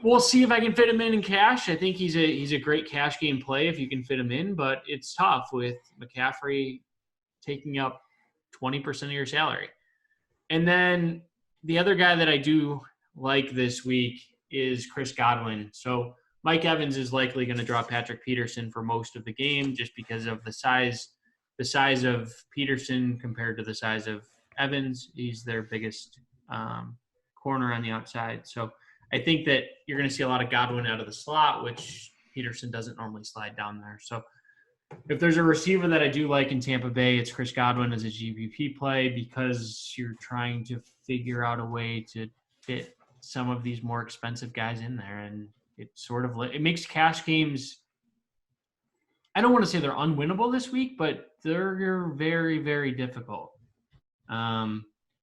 We'll see if I can fit him in cash. I think he's a great cash game play if you can fit him in, but it's tough with McCaffrey taking up 20% of your salary. And then the other guy that I do like this week is Chris Godwin. So Mike Evans is likely going to draw Patrick Peterson for most of the game just because of the size of Peterson compared to the size of Evans. He's their biggest corner on the outside. So I think that you're going to see a lot of Godwin out of the slot, which Peterson doesn't normally slide down there. So if there's a receiver that I do like in Tampa Bay, it's Chris Godwin as a GPP play because you're trying to figure out a way to fit some of these more expensive guys in there. And it makes cash games, I don't want to say they're unwinnable this week, but they're very, very difficult. Yeah,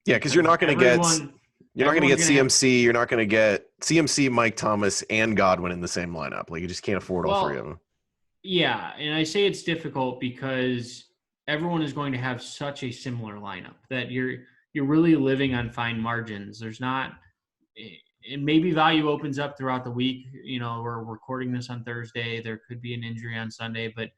because you're not going to get CMC. You're not going to get CMC, Mike Thomas, and Godwin in the same lineup. Like you just can't afford all 3 of them. Yeah, and I say it's difficult because everyone is going to have such a similar lineup that you're really living on fine margins. There's not, and maybe value opens up throughout the week. You know, we're recording this on Thursday. There could be an injury on Sunday, but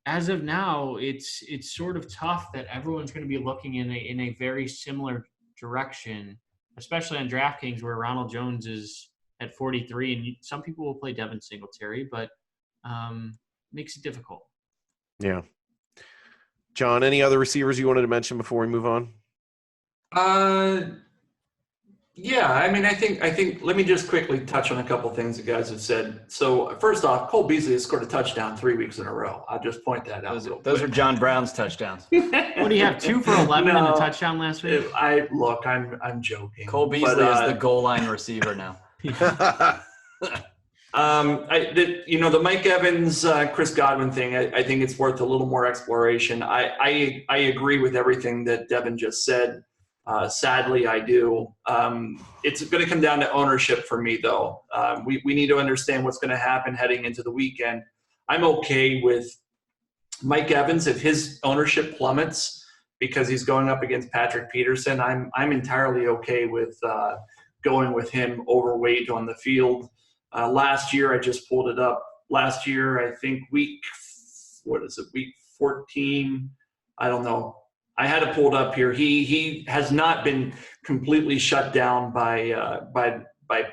as of now, it's sort of tough that everyone's going to be looking in a very similar direction, especially on DraftKings where Ronald Jones is at 43, and some people will play Devin Singletary, but makes it difficult. Yeah. John, any other receivers you wanted to mention before we move on? Yeah, I mean, I think. Let me just quickly touch on a couple things you guys have said. So first off, Cole Beasley has scored a touchdown 3 weeks in a row. I'll just point that out. Those are John Brown's touchdowns. What do you have? 2 for 11 and a touchdown last week. I'm joking. Cole Beasley is the goal line receiver now. The Mike Evans, Chris Godwin thing, I think it's worth a little more exploration. I agree with everything that Devin just said. Sadly, I do. It's going to come down to ownership for me, though. We need to understand what's going to happen heading into the weekend. I'm okay with Mike Evans if his ownership plummets because he's going up against Patrick Peterson. I'm entirely okay with going with him overweight on the field. Last year, I just pulled it up. Last year, I think week 14? I don't know. I had it pulled up here. He has not been completely shut down by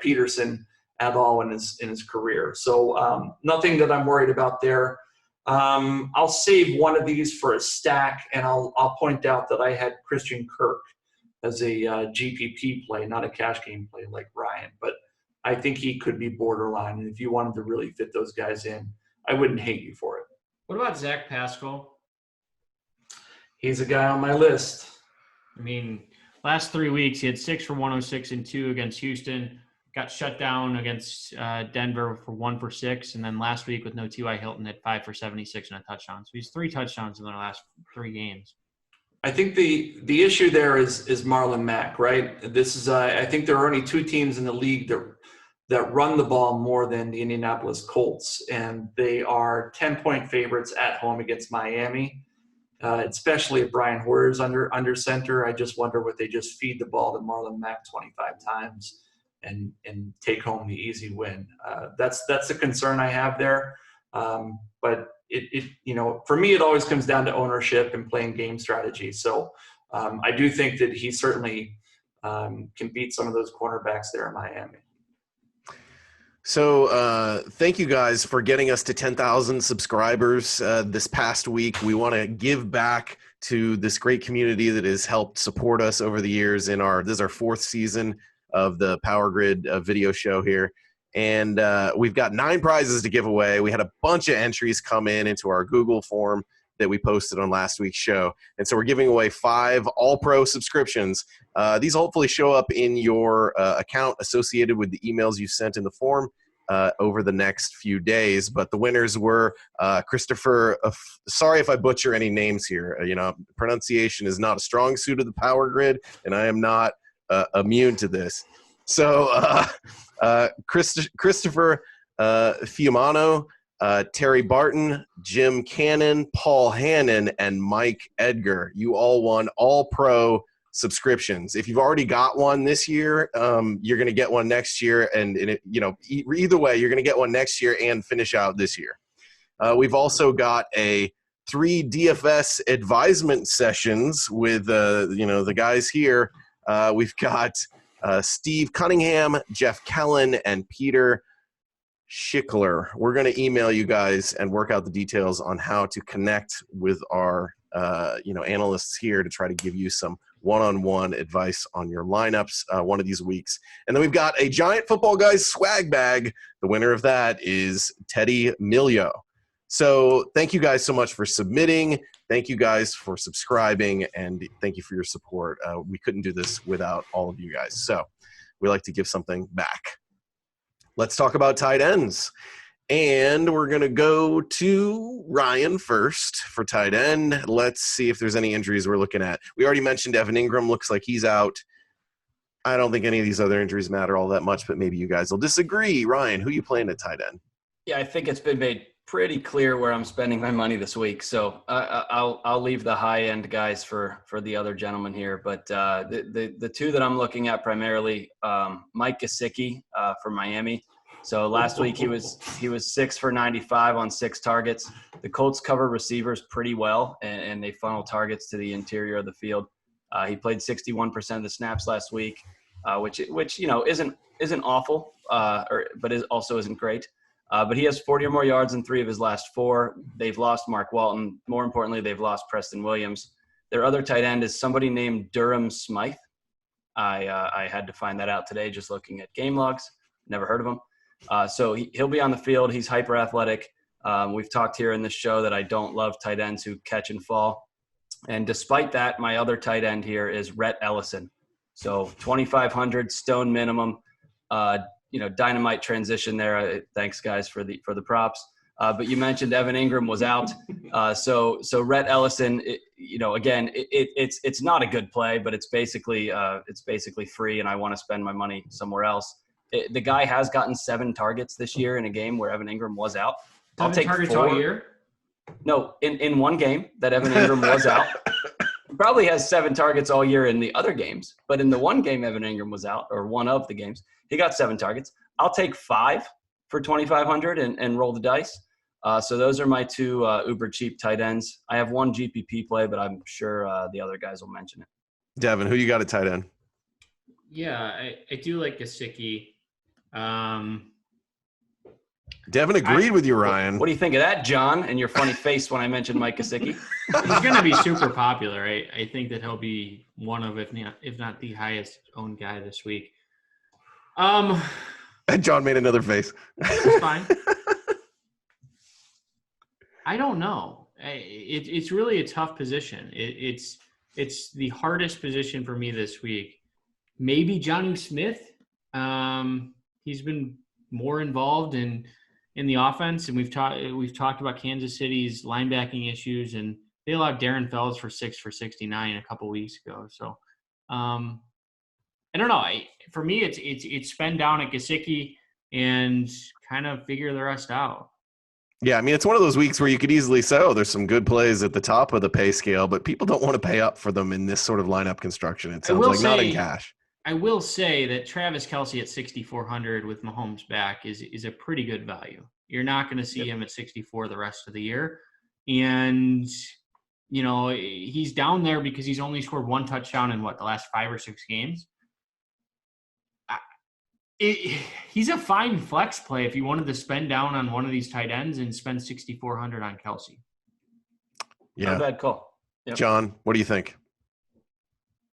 Peterson at all in his career. So nothing that I'm worried about there. I'll save one of these for a stack, and I'll point out that I had Christian Kirk as a GPP play, not a cash game play like Ryan, but I think he could be borderline. And if you wanted to really fit those guys in, I wouldn't hate you for it. What about Zach Pascal? He's a guy on my list. I mean, last 3 weeks, he had 6 for 106 and 2 against Houston. Got shut down against Denver for 1 for 6. And then last week with no T.Y. Hilton had 5 for 76 and a touchdown. So he's 3 touchdowns in their last 3 games. I think the issue there is Marlon Mack, right? This is I think there are only 2 teams in the league that run the ball more than the Indianapolis Colts, and they are 10-point favorites at home against Miami. Especially if Brian Hoyer's under center, I just wonder would they just feed the ball to Marlon Mack 25 times and take home the easy win. That's the concern I have there. But it for me it always comes down to ownership and playing game strategy. So I do think that he certainly can beat some of those cornerbacks there in Miami. So thank you guys for getting us to 10,000 subscribers this past week. We want to give back to this great community that has helped support us over the years. This is our 4th season of the Power Grid video show here. And we've got 9 prizes to give away. We had a bunch of entries come into our Google form that we posted on last week's show. And so we're giving away 5 All-Pro subscriptions. These will hopefully show up in your account associated with the emails you sent in the form over the next few days. But the winners were Christopher. Sorry if I butcher any names here. Pronunciation is not a strong suit of the Power Grid, and I am not immune to this. So Christopher Fiumano, Terry Barton, Jim Cannon, Paul Hannon, and Mike Edgar. You all won All-Pro subscriptions. If you've already got one this year, you're going to get one next year. And either way, you're going to get one next year and finish out this year. We've also got 3 DFS advisement sessions with, the guys here. We've got Steve Cunningham, Jeff Kellen, and Peter Schickler. We're going to email you guys and work out the details on how to connect with our analysts here to try to give you some one-on-one advice on your lineups one of these weeks. And then we've got a giant Football Guys swag bag. The winner of that is Teddy Milio. So thank you guys so much for submitting. Thank you guys for subscribing, and thank you for your support. We couldn't do this without all of you guys. So we like to give something back. Let's talk about tight ends. And we're going to go to Ryan first for tight end. Let's see if there's any injuries we're looking at. We already mentioned Evan Ingram. Looks like he's out. I don't think any of these other injuries matter all that much, but maybe you guys will disagree. Ryan, who are you playing at tight end? Yeah, I think it's been made pretty clear where I'm spending my money this week. So I'll leave the high-end guys for the other gentlemen here. But the 2 that I'm looking at primarily, Mike Gesicki for Miami. So last week he was 6 for 95 on 6 targets. The Colts cover receivers pretty well, and they funnel targets to the interior of the field. He played 61% of the snaps last week, which isn't awful, but also isn't great. But he has 40 or more yards in 3 of his last 4. They've lost Mark Walton. More importantly, they've lost Preston Williams. Their other tight end is somebody named Durham Smythe. I had to find that out today just looking at game logs. Never heard of him. So he'll be on the field. He's hyper athletic. We've talked here in this show that I don't love tight ends who catch and fall. And despite that, my other tight end here is Rhett Ellison. So 2,500 stone minimum, dynamite transition there. Thanks guys for the props. But you mentioned Evan Ingram was out. So Rhett Ellison, it's not a good play, but it's basically free, and I want to spend my money somewhere else. The guy has gotten 7 targets this year in a game where Evan Ingram was out. I'll take targets 4. all year? No, in one game that Evan Ingram was out. He probably has 7 targets all year in the other games, but in the one game Evan Ingram was out, or one of the games, he got 7 targets. I'll take 5 for 2,500 and roll the dice. So those are my 2 uber cheap tight ends. I have 1 GPP play, but I'm sure the other guys will mention it. Devin, who you got at tight end? Yeah, I do like Gesicki. Devin agreed with you, Ryan. What do you think of that, John, and your funny face when I mentioned Mike Gesicki? He's going to be super popular. I think that he'll be one of, if not the highest owned guy this week. John made another face. That's fine. I don't know. It's really a tough position. It's the hardest position for me this week. Maybe Jonnu Smith. He's been more involved in the offense, and we've talked about Kansas City's linebacking issues, and they allowed Darren Fells for 6 for 69 a couple weeks ago. So I don't know. For me, it's spend down at Gesicki and kind of figure the rest out. Yeah, I mean, it's one of those weeks where you could easily say, oh, there's some good plays at the top of the pay scale, but people don't want to pay up for them in this sort of lineup construction. It sounds like not in cash. I will say that Travis Kelce at 6,400 with Mahomes back is a pretty good value. You're not going to see him at 64 the rest of the year. And, he's down there because he's only scored 1 touchdown in the last 5 or 6 games. He's a fine flex play if you wanted to spend down on one of these tight ends and spend 6,400 on Kelce. Yeah. Not a bad call. Yep. John, what do you think?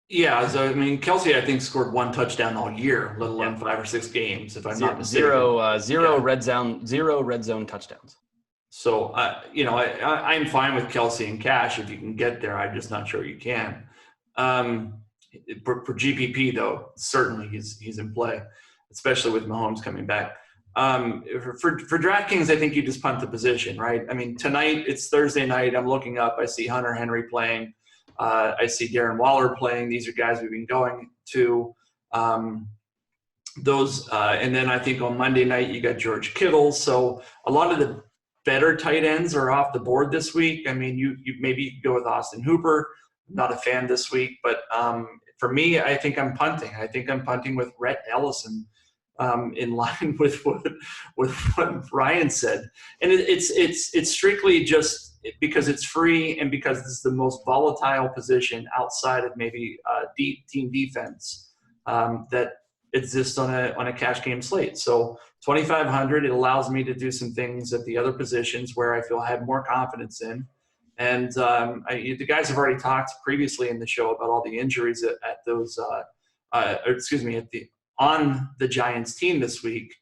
Yeah, so I mean, Kelce, I think, scored 1 touchdown all year, let alone 5 or 6 games, if I'm not mistaken. Zero red zone touchdowns. So, I'm fine with Kelce in cash if you can get there. I'm just not sure you can. For GPP, though, certainly he's in play, especially with Mahomes coming back. For DraftKings, I think you just punt the position, right? I mean, tonight, it's Thursday night. I'm looking up. I see Hunter Henry playing. I see Darren Waller playing. These are guys we've been going to. And then I think on Monday night you got George Kittle. So a lot of the better tight ends are off the board this week. I mean, you maybe go with Austin Hooper. Not a fan this week, but for me, I think I'm punting. I think I'm punting with Rhett Ellison, in line with what Ryan said. And it's strictly just because it's free and because this is the most volatile position outside of maybe team defense that exists on a cash game slate. So 2,500, it allows me to do some things at the other positions where I feel I have more confidence in. And the guys have already talked previously in the show about all the injuries on the Giants team this week.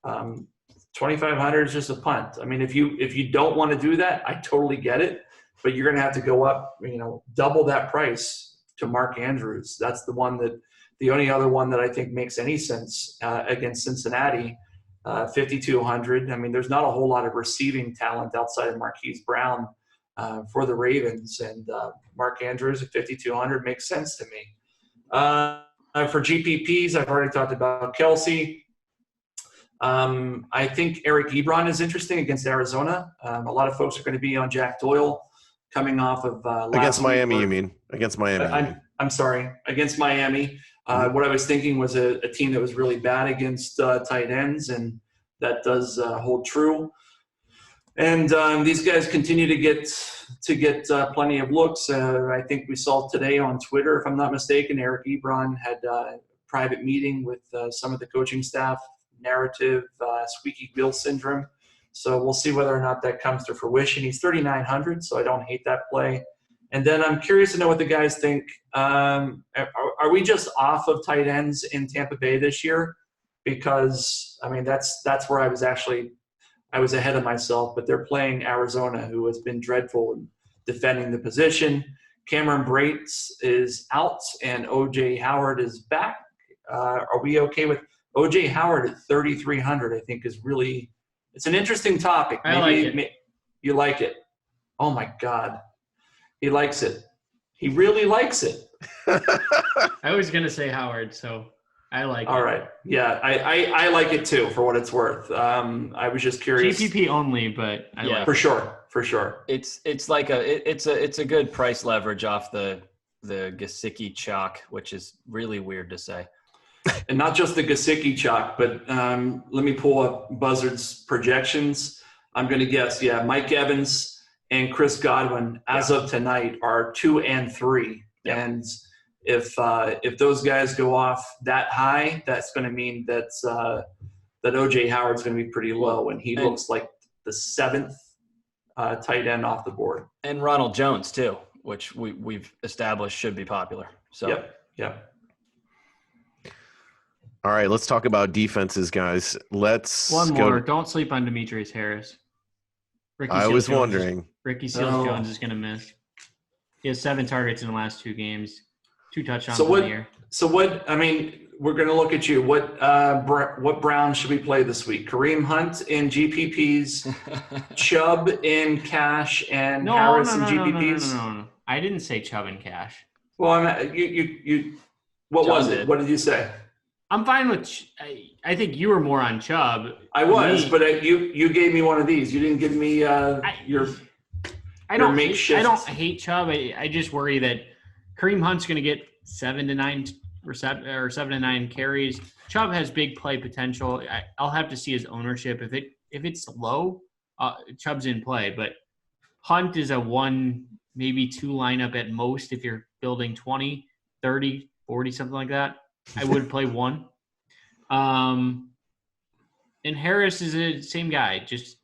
2,500 is just a punt. I mean, if you don't want to do that, I totally get it, but you're going to have to go up, double that price to Mark Andrews. That's the only other one that I think makes any sense against Cincinnati. 5,200. I mean, there's not a whole lot of receiving talent outside of Marquise Brown for the Ravens, and Mark Andrews at 5,200 makes sense to me. For GPPs, I've already talked about Kelce. I think Eric Ebron is interesting against Arizona. A lot of folks are going to be on Jack Doyle coming off of against Miami. You mean against Miami? I'm sorry, against Miami. What I was thinking was a team that was really bad against tight ends, and that does hold true. And these guys continue to get plenty of looks. I think we saw today on Twitter, if I'm not mistaken, Eric Ebron had a private meeting with some of the coaching staff. Narrative, squeaky wheel syndrome. So we'll see whether or not that comes to fruition. He's 3,900, so I don't hate that play. And then I'm curious to know what the guys think. Are we just off of tight ends in Tampa Bay this year? Because, I mean, that's where I was ahead of myself. But they're playing Arizona, who has been dreadful in defending the position. Cameron Brates is out, and O.J. Howard is back. Are we okay with O.J. Howard at 3,300? I think is really – it's an interesting topic. I like it. You like it. Oh, my God. He likes it. He really likes it. I was going to say Howard, so I like it. All right. Yeah, I like it too, for what it's worth. I was just curious. GPP only, but I like for sure. For sure. It's like it's a good price leverage off the Gesicki chalk, which is really weird to say. And not just the Gesicki chalk, but let me pull up Buzzard's projections. I'm going to guess, Mike Evans and Chris Godwin, as of tonight, are 2 and 3. Yep. And if those guys go off that high, that's going to mean that O.J. Howard's going to be pretty low, and he looks like the 7th tight end off the board. And Ronald Jones too, which we've established should be popular. So Yep. All right, let's talk about defenses, guys. One more. Don't sleep on Demetrius Harris. I was wondering. Ricky Seals-Jones is going to miss. He has 7 targets in the last 2 games, 2 touchdowns in the year. So what? I mean, we're going to look at you. What Brown should we play this week? Kareem Hunt in GPPs, Chubb in cash, and Harris in GPPs. No. I didn't say Chubb in cash. Well, you. What was it? What did you say? I'm fine with. I think you were more on Chubb. I was, but you gave me one of these. You didn't give me your. I don't hate Chubb. I just worry that Kareem Hunt's going to get 7 to 9 or 7 to 9 carries. Chubb has big play potential. I'll have to see his ownership. If it's low, Chubb's in play. But Hunt is a 1, maybe 2 lineup at most if you're building 20, 30, 40, something like that. I would play 1. And Harris is the same guy. Just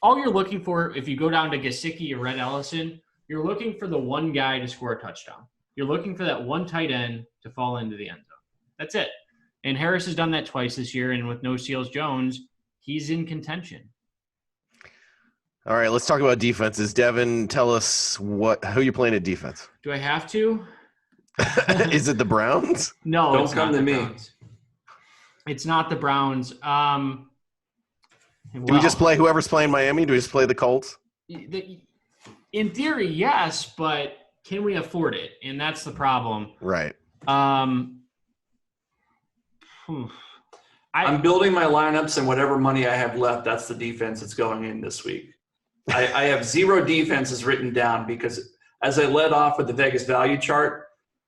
all you're looking for, if you go down to Gesicki or Rhett Ellison, you're looking for the one guy to score a touchdown. You're looking for that one tight end to fall into the end zone. That's it. And Harris has done that twice this year, and with no Seals-Jones, he's in contention. All right, let's talk about defenses. Devin, tell us who you're playing at defense. Do I have to? Is it the Browns? No, don't it's come not to me. Browns. It's not the Browns. Do we just play whoever's playing Miami? Do we just play the Colts? In theory, yes, but can we afford it? And that's the problem. Right. I'm building my lineups, and whatever money I have left, that's the defense that's going in this week. I have 0 defenses written down because as I led off with the Vegas value chart,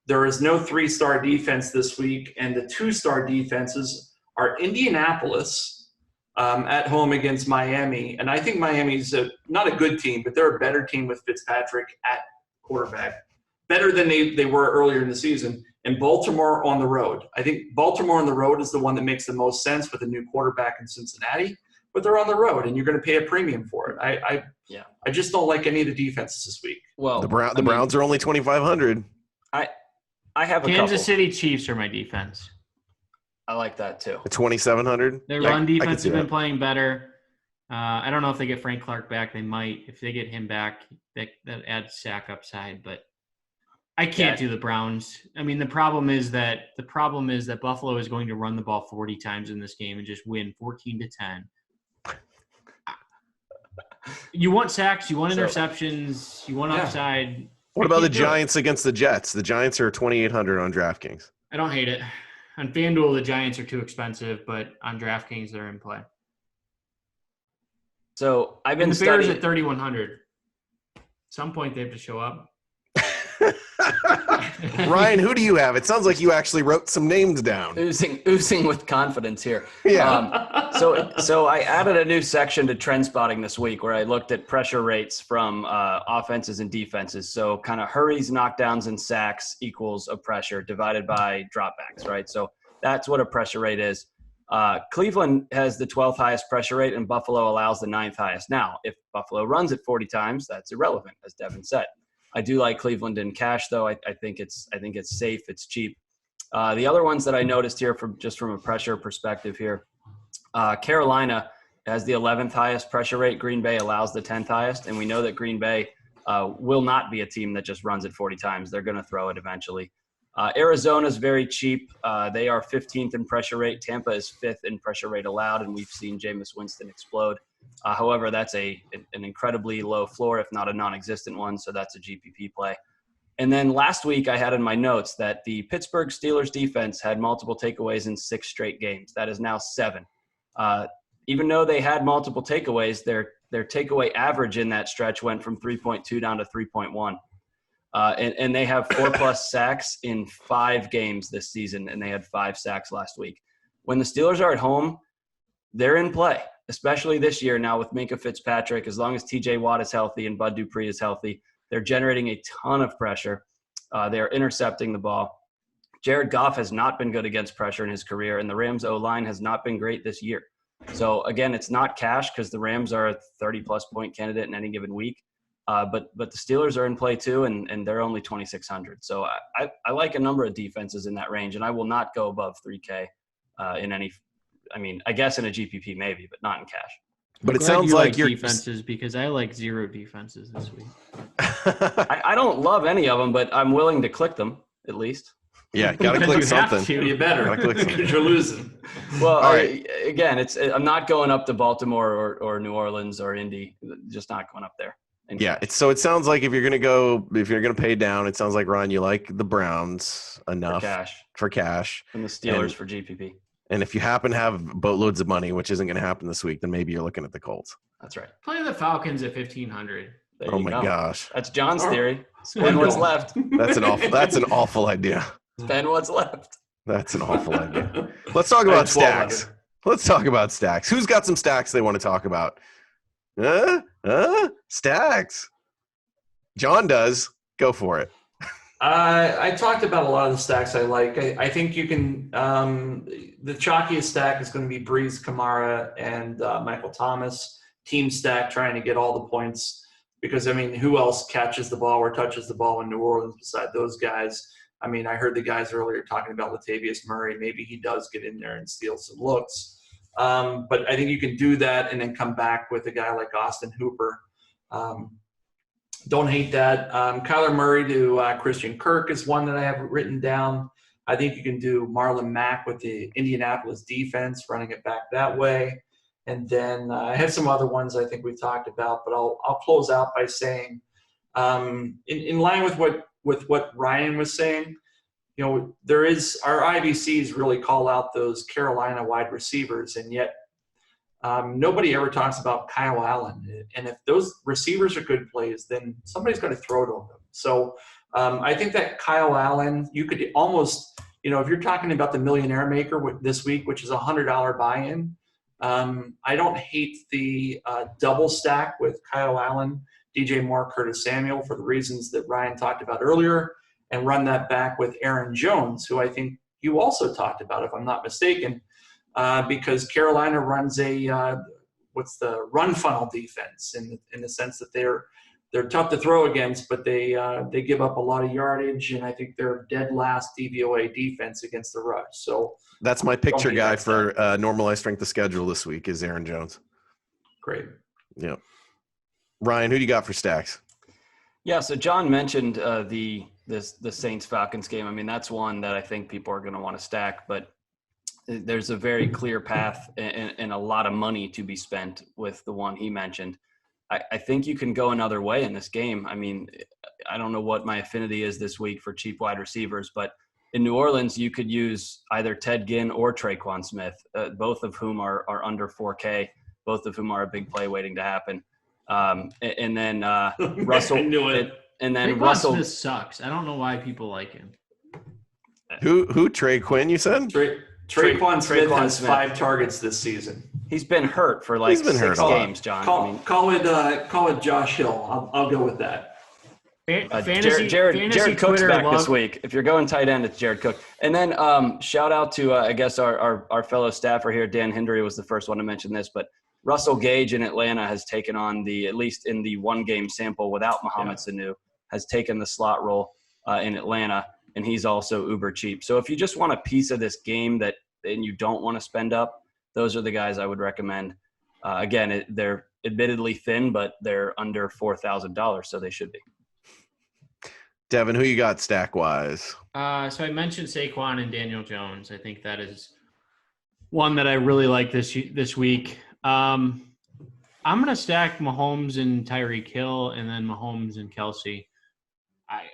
there is no 3-star defense this week, and the 2-star defenses are Indianapolis at home against Miami. And I think Miami's not a good team, but they're a better team with Fitzpatrick at quarterback, better than they were earlier in the season. And Baltimore on the road. I think Baltimore on the road is the one that makes the most sense with a new quarterback in Cincinnati, but they're on the road, and you're going to pay a premium for it. I just don't like any of the defenses this week. Well, the Browns are only 2,500. I have a Kansas City Chiefs are my defense. I like that too. 2,700. Their run defense has been playing better. I don't know if they get Frank Clark back. They might. If they get him back, that adds sack upside. But I can't do the Browns. I mean, the problem is that Buffalo is going to run the ball 40 times in this game and just win 14-10. You want sacks. You want interceptions. You want upside. What about the Giants against the Jets? The Giants are 2,800 on DraftKings. I don't hate it. On FanDuel, the Giants are too expensive, but on DraftKings, they're in play. So I've been studying. The Bears at 3,100. At some point, they have to show up. Ryan, who do you have? It sounds like you actually wrote some names down. Oozing with confidence here. Yeah. So I added a new section to trend spotting this week where I looked at pressure rates from offenses and defenses. So kind of hurries, knockdowns, and sacks equals a pressure divided by dropbacks, right? So that's what a pressure rate is. Cleveland has the 12th highest pressure rate, and Buffalo allows the 9th highest. Now, if Buffalo runs it 40 times, that's irrelevant, as Devin said. I do like Cleveland in cash, though. I think it's safe. It's cheap. The other ones that I noticed here from a pressure perspective here, Carolina has the 11th highest pressure rate. Green Bay allows the 10th highest, and we know that Green Bay will not be a team that just runs it 40 times. They're going to throw it eventually. Arizona's very cheap. They are 15th in pressure rate. Tampa is 5th in pressure rate allowed, and we've seen Jameis Winston explode. However, that's an incredibly low floor, if not a non-existent one, so that's a GPP play. And then last week I had in my notes that the Pittsburgh Steelers defense had multiple takeaways in 6 straight games. That is now 7. Even though they had multiple takeaways, their takeaway average in that stretch went from 3.2 down to 3.1. And they have 4+ sacks in 5 games this season, and they had 5 sacks last week. When the Steelers are at home, they're in play, especially this year now with Minkah Fitzpatrick. As long as TJ Watt is healthy and Bud Dupree is healthy, they're generating a ton of pressure. They're intercepting the ball. Jared Goff has not been good against pressure in his career, and the Rams' O-line has not been great this year. So, again, it's not cash because the Rams are a 30-plus point candidate in any given week. But the Steelers are in play too, and they're only 2,600. So I like a number of defenses in that range, and I will not go above 3K in any – I guess in a GPP maybe, but not in cash. But it sounds like your defenses, because I like 0 defenses this week. I don't love any of them, but I'm willing to click them at least. Yeah, gotta click something. You better, because you're losing. Well, all right. Again, I'm not going up to Baltimore or New Orleans or Indy. Just not going up there. Yeah, so it sounds like if you're gonna pay down, it sounds like, Ron, you like the Browns enough for cash, and the Steelers for GPP. And if you happen to have boatloads of money, which isn't going to happen this week, then maybe you're looking at the Colts. That's right. Play the Falcons at 1,500. Oh my gosh, that's John's theory. Spend what's left. That's an awful idea. Spend what's left. That's an awful idea. Let's talk about stacks. Who's got some stacks they want to talk about? Stacks. John does. Go for it. I talked about a lot of the stacks I like. I think you can the chalkiest stack is going to be Breeze, Kamara, and Michael Thomas. Team stack, trying to get all the points, because, who else catches the ball or touches the ball in New Orleans beside those guys? I heard the guys earlier talking about Latavius Murray. Maybe he does get in there and steal some looks. But I think you can do that and then come back with a guy like Austin Hooper. Don't hate that. Kyler Murray to Christian Kirk is one that I have written down. I think you can do Marlon Mack with the Indianapolis defense, running it back that way. And then I have some other ones I think we've talked about, but I'll close out by saying, in line with what Ryan was saying, there is our IVCs really call out those Carolina wide receivers, and yet nobody ever talks about Kyle Allen. And if those receivers are good plays, then somebody's going to throw it on them. So I think that Kyle Allen, you could almost, if you're talking about the Millionaire Maker this week, which is a $100 buy-in, I don't hate the double stack with Kyle Allen, DJ Moore, Curtis Samuel, for the reasons that Ryan talked about earlier, and run that back with Aaron Jones, who I think you also talked about, if I'm not mistaken, because Carolina runs a run funnel defense in the sense that they're tough to throw against, but they give up a lot of yardage, and I think they're dead last DVOA defense against the rush. So that's my picture guy for normalized strength of schedule this week is Aaron Jones. Great. Yeah. Ryan, who do you got for stacks? Yeah, so John mentioned the Saints-Falcons game. That's one that I think people are going to want to stack, but there's a very clear path and a lot of money to be spent with the one he mentioned. I think you can go another way in this game. I don't know what my affinity is this week for cheap wide receivers, but in New Orleans, you could use either Ted Ginn or Traquan Smith, both of whom are under 4K, both of whom are a big play waiting to happen. And then Russell. I knew it. And then Russell Smith sucks. I don't know why people like him. Who? Trey Quinn, you said? Traquan Smith has 5 targets this season. He's been hurt for like 6 games, John. Call it Josh Hill. I'll go with that. Jared Cook's back this week. If you're going tight end, it's Jared Cook. And then shout out to I guess our fellow staffer here, Dan Hendry was the first one to mention this, but Russell Gage in Atlanta has taken on at least in the 1 game sample without Mohamed Sanu, has taken the slot role in Atlanta, and he's also uber cheap. So if you just want a piece of this game and you don't want to spend up, those are the guys I would recommend. Again, they're admittedly thin, but they're under $4,000, so they should be. Devin, who you got stack-wise? So I mentioned Saquon and Daniel Jones. I think that is one that I really like this week. I'm going to stack Mahomes and Tyreek Hill, and then Mahomes and Kelsey.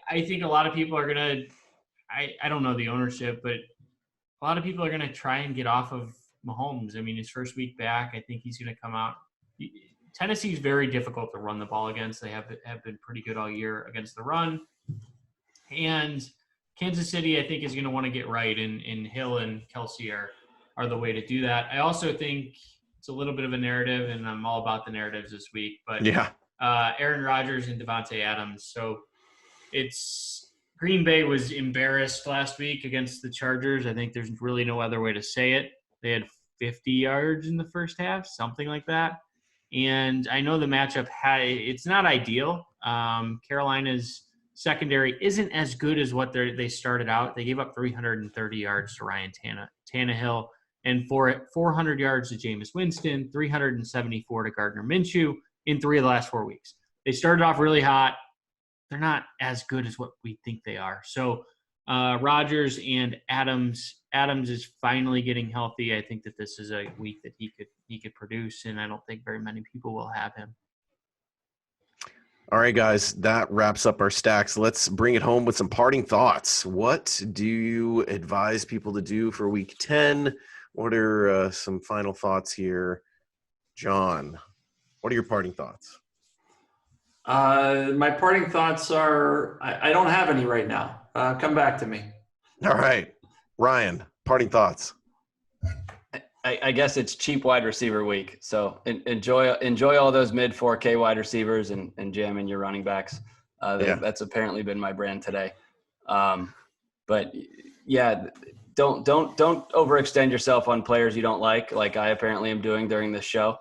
I think a lot of people are going to – I don't know the ownership, but a lot of people are going to try and get off of Mahomes. I mean, his first week back, I think he's going to come out. Tennessee is very difficult to run the ball against. They have been pretty good all year against the run. And Kansas City, I think, is going to want to get right, and Hill and Kelsey are the way to do that. I also think it's a little bit of a narrative, and I'm all about the narratives this week. But yeah, Aaron Rodgers and Devontae Adams. So it's Green Bay was embarrassed last week against the Chargers. I think there's really no other way to say it. They had 50 yards in the first half, something like that. And I know the matchup it's not ideal. Carolina's secondary isn't as good as what they started out. They gave up 330 yards to Ryan Tannehill and 400 yards to Jameis Winston, 374 to Gardner Minshew in 3 of the last 4 weeks. They started off really hot. They're not as good as what we think they are. So Rodgers and Adams is finally getting healthy. I think that this is a week that he could produce, and I don't think very many people will have him. All right, guys, that wraps up our stacks. Let's bring it home with some parting thoughts. What do you advise people to do for week 10? What are some final thoughts here? John, what are your parting thoughts? My parting thoughts are I don't have any right now. Come back to me. All right. Ryan, parting thoughts. I guess it's cheap wide receiver week. So enjoy all those mid 4K wide receivers and jam in your running backs. That's apparently been my brand today. But yeah, don't overextend yourself on players you don't like I apparently am doing during this show.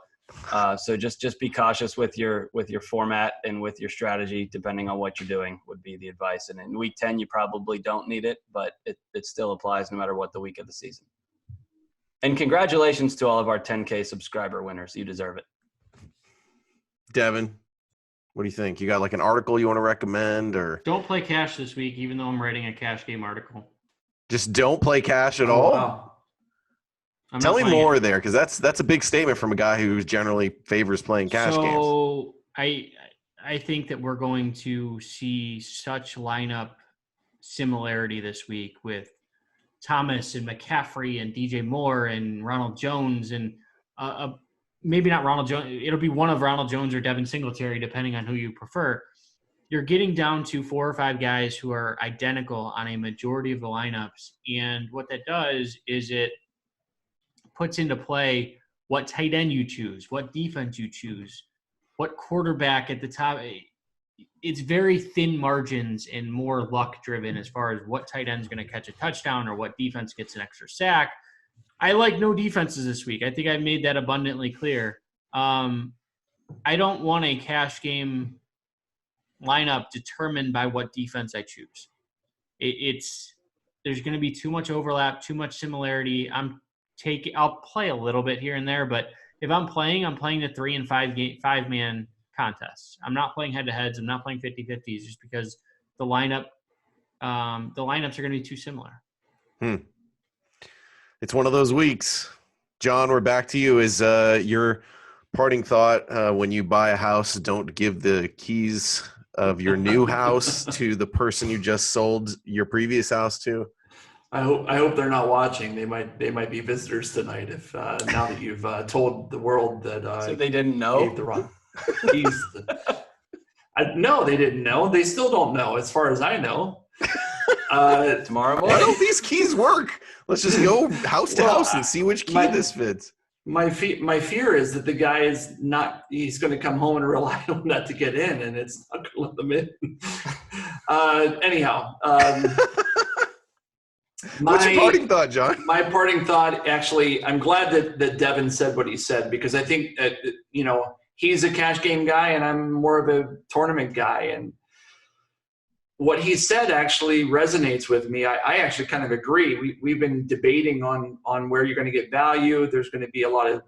So just be cautious with your format and with your strategy, depending on what you're doing would be the advice. And in week 10, you probably don't need it, but it still applies no matter what the week of the season. And congratulations to all of our 10K subscriber winners. You deserve it. Devin, what do you think? You got like an article you want to recommend, or don't play cash this week, even though I'm writing a cash game article. Just don't play cash at all? Wow. Tell me more there, because that's a big statement from a guy who generally favors playing cash games. So I think that we're going to see such lineup similarity this week with Thomas and McCaffrey and DJ Moore and Ronald Jones and maybe not Ronald Jones. It'll be one of Ronald Jones or Devin Singletary, depending on who you prefer. You're getting down to 4 or 5 guys who are identical on a majority of the lineups. And what that does is it puts into play what tight end you choose, what defense you choose, what quarterback at the top. It's very thin margins and more luck driven as far as what tight end is going to catch a touchdown or what defense gets an extra sack. I like no defenses this week. I think I made that abundantly clear. I don't want a cash game lineup determined by what defense I choose. There's going to be too much overlap, too much similarity. I'll play a little bit here and there, but if I'm playing the 3 and 5 man contests. I'm not playing head-to-heads. I'm not playing 50-50s just because the lineups are going to be too similar. It's one of those weeks. John, we're back to you. Is your parting thought when you buy a house, don't give the keys of your new house to the person you just sold your previous house to? I hope they're not watching. They might be visitors tonight. If now that you've told the world that so they didn't know gave the wrong keys. No, they didn't know. They still don't know, as far as I know. Tomorrow Why morning. don't these keys work? Let's just go house to house and see which key this fits. My fear is that the guy is not. He's going to come home and rely on that to get in, and it's not going to let them in. Anyhow. What's your parting thought, John? My parting thought, actually, I'm glad that Devin said what he said, because I think, he's a cash game guy and I'm more of a tournament guy. And what he said actually resonates with me. I actually kind of agree. We've been debating on where you're going to get value. There's going to be a lot of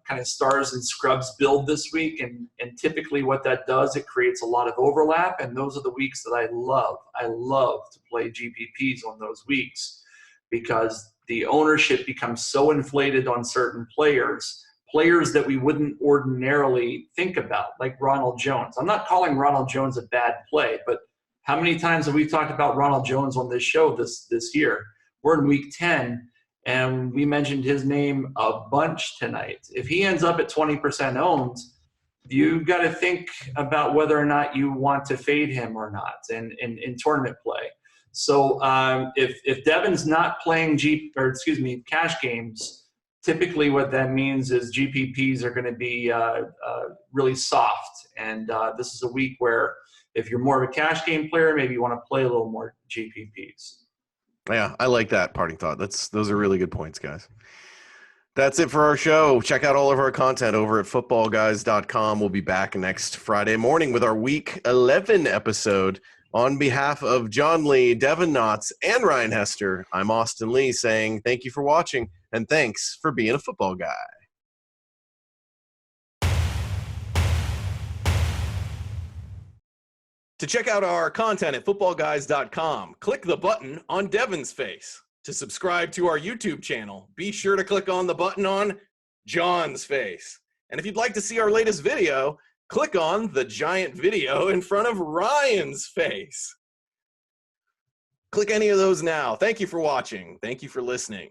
kind of stars and scrubs build this week. And typically what that does, it creates a lot of overlap. And those are the weeks that I love. I love to play GPPs on those weeks because the ownership becomes so inflated on certain players that we wouldn't ordinarily think about, like Ronald Jones. I'm not calling Ronald Jones a bad play, but how many times have we talked about Ronald Jones on this show this year? We're in week 10, and we mentioned his name a bunch tonight. If he ends up at 20% owned, you've got to think about whether or not you want to fade him or not in tournament play. So if Devin's not playing cash games, typically what that means is GPPs are going to be really soft. And this is a week where if you're more of a cash game player, maybe you want to play a little more GPPs. Yeah, I like that parting thought. Those are really good points, guys. That's it for our show. Check out all of our content over at footballguys.com. We'll be back next Friday morning with our Week 11 episode. On behalf of John Lee, Devin Knotts, and Ryan Hester, I'm Austin Lee saying thank you for watching and thanks for being a football guy. To check out our content at footballguys.com, click the button on Devin's face. To subscribe to our YouTube channel, be sure to click on the button on John's face. And if you'd like to see our latest video, click on the giant video in front of Ryan's face. Click any of those now. Thank you for watching. Thank you for listening.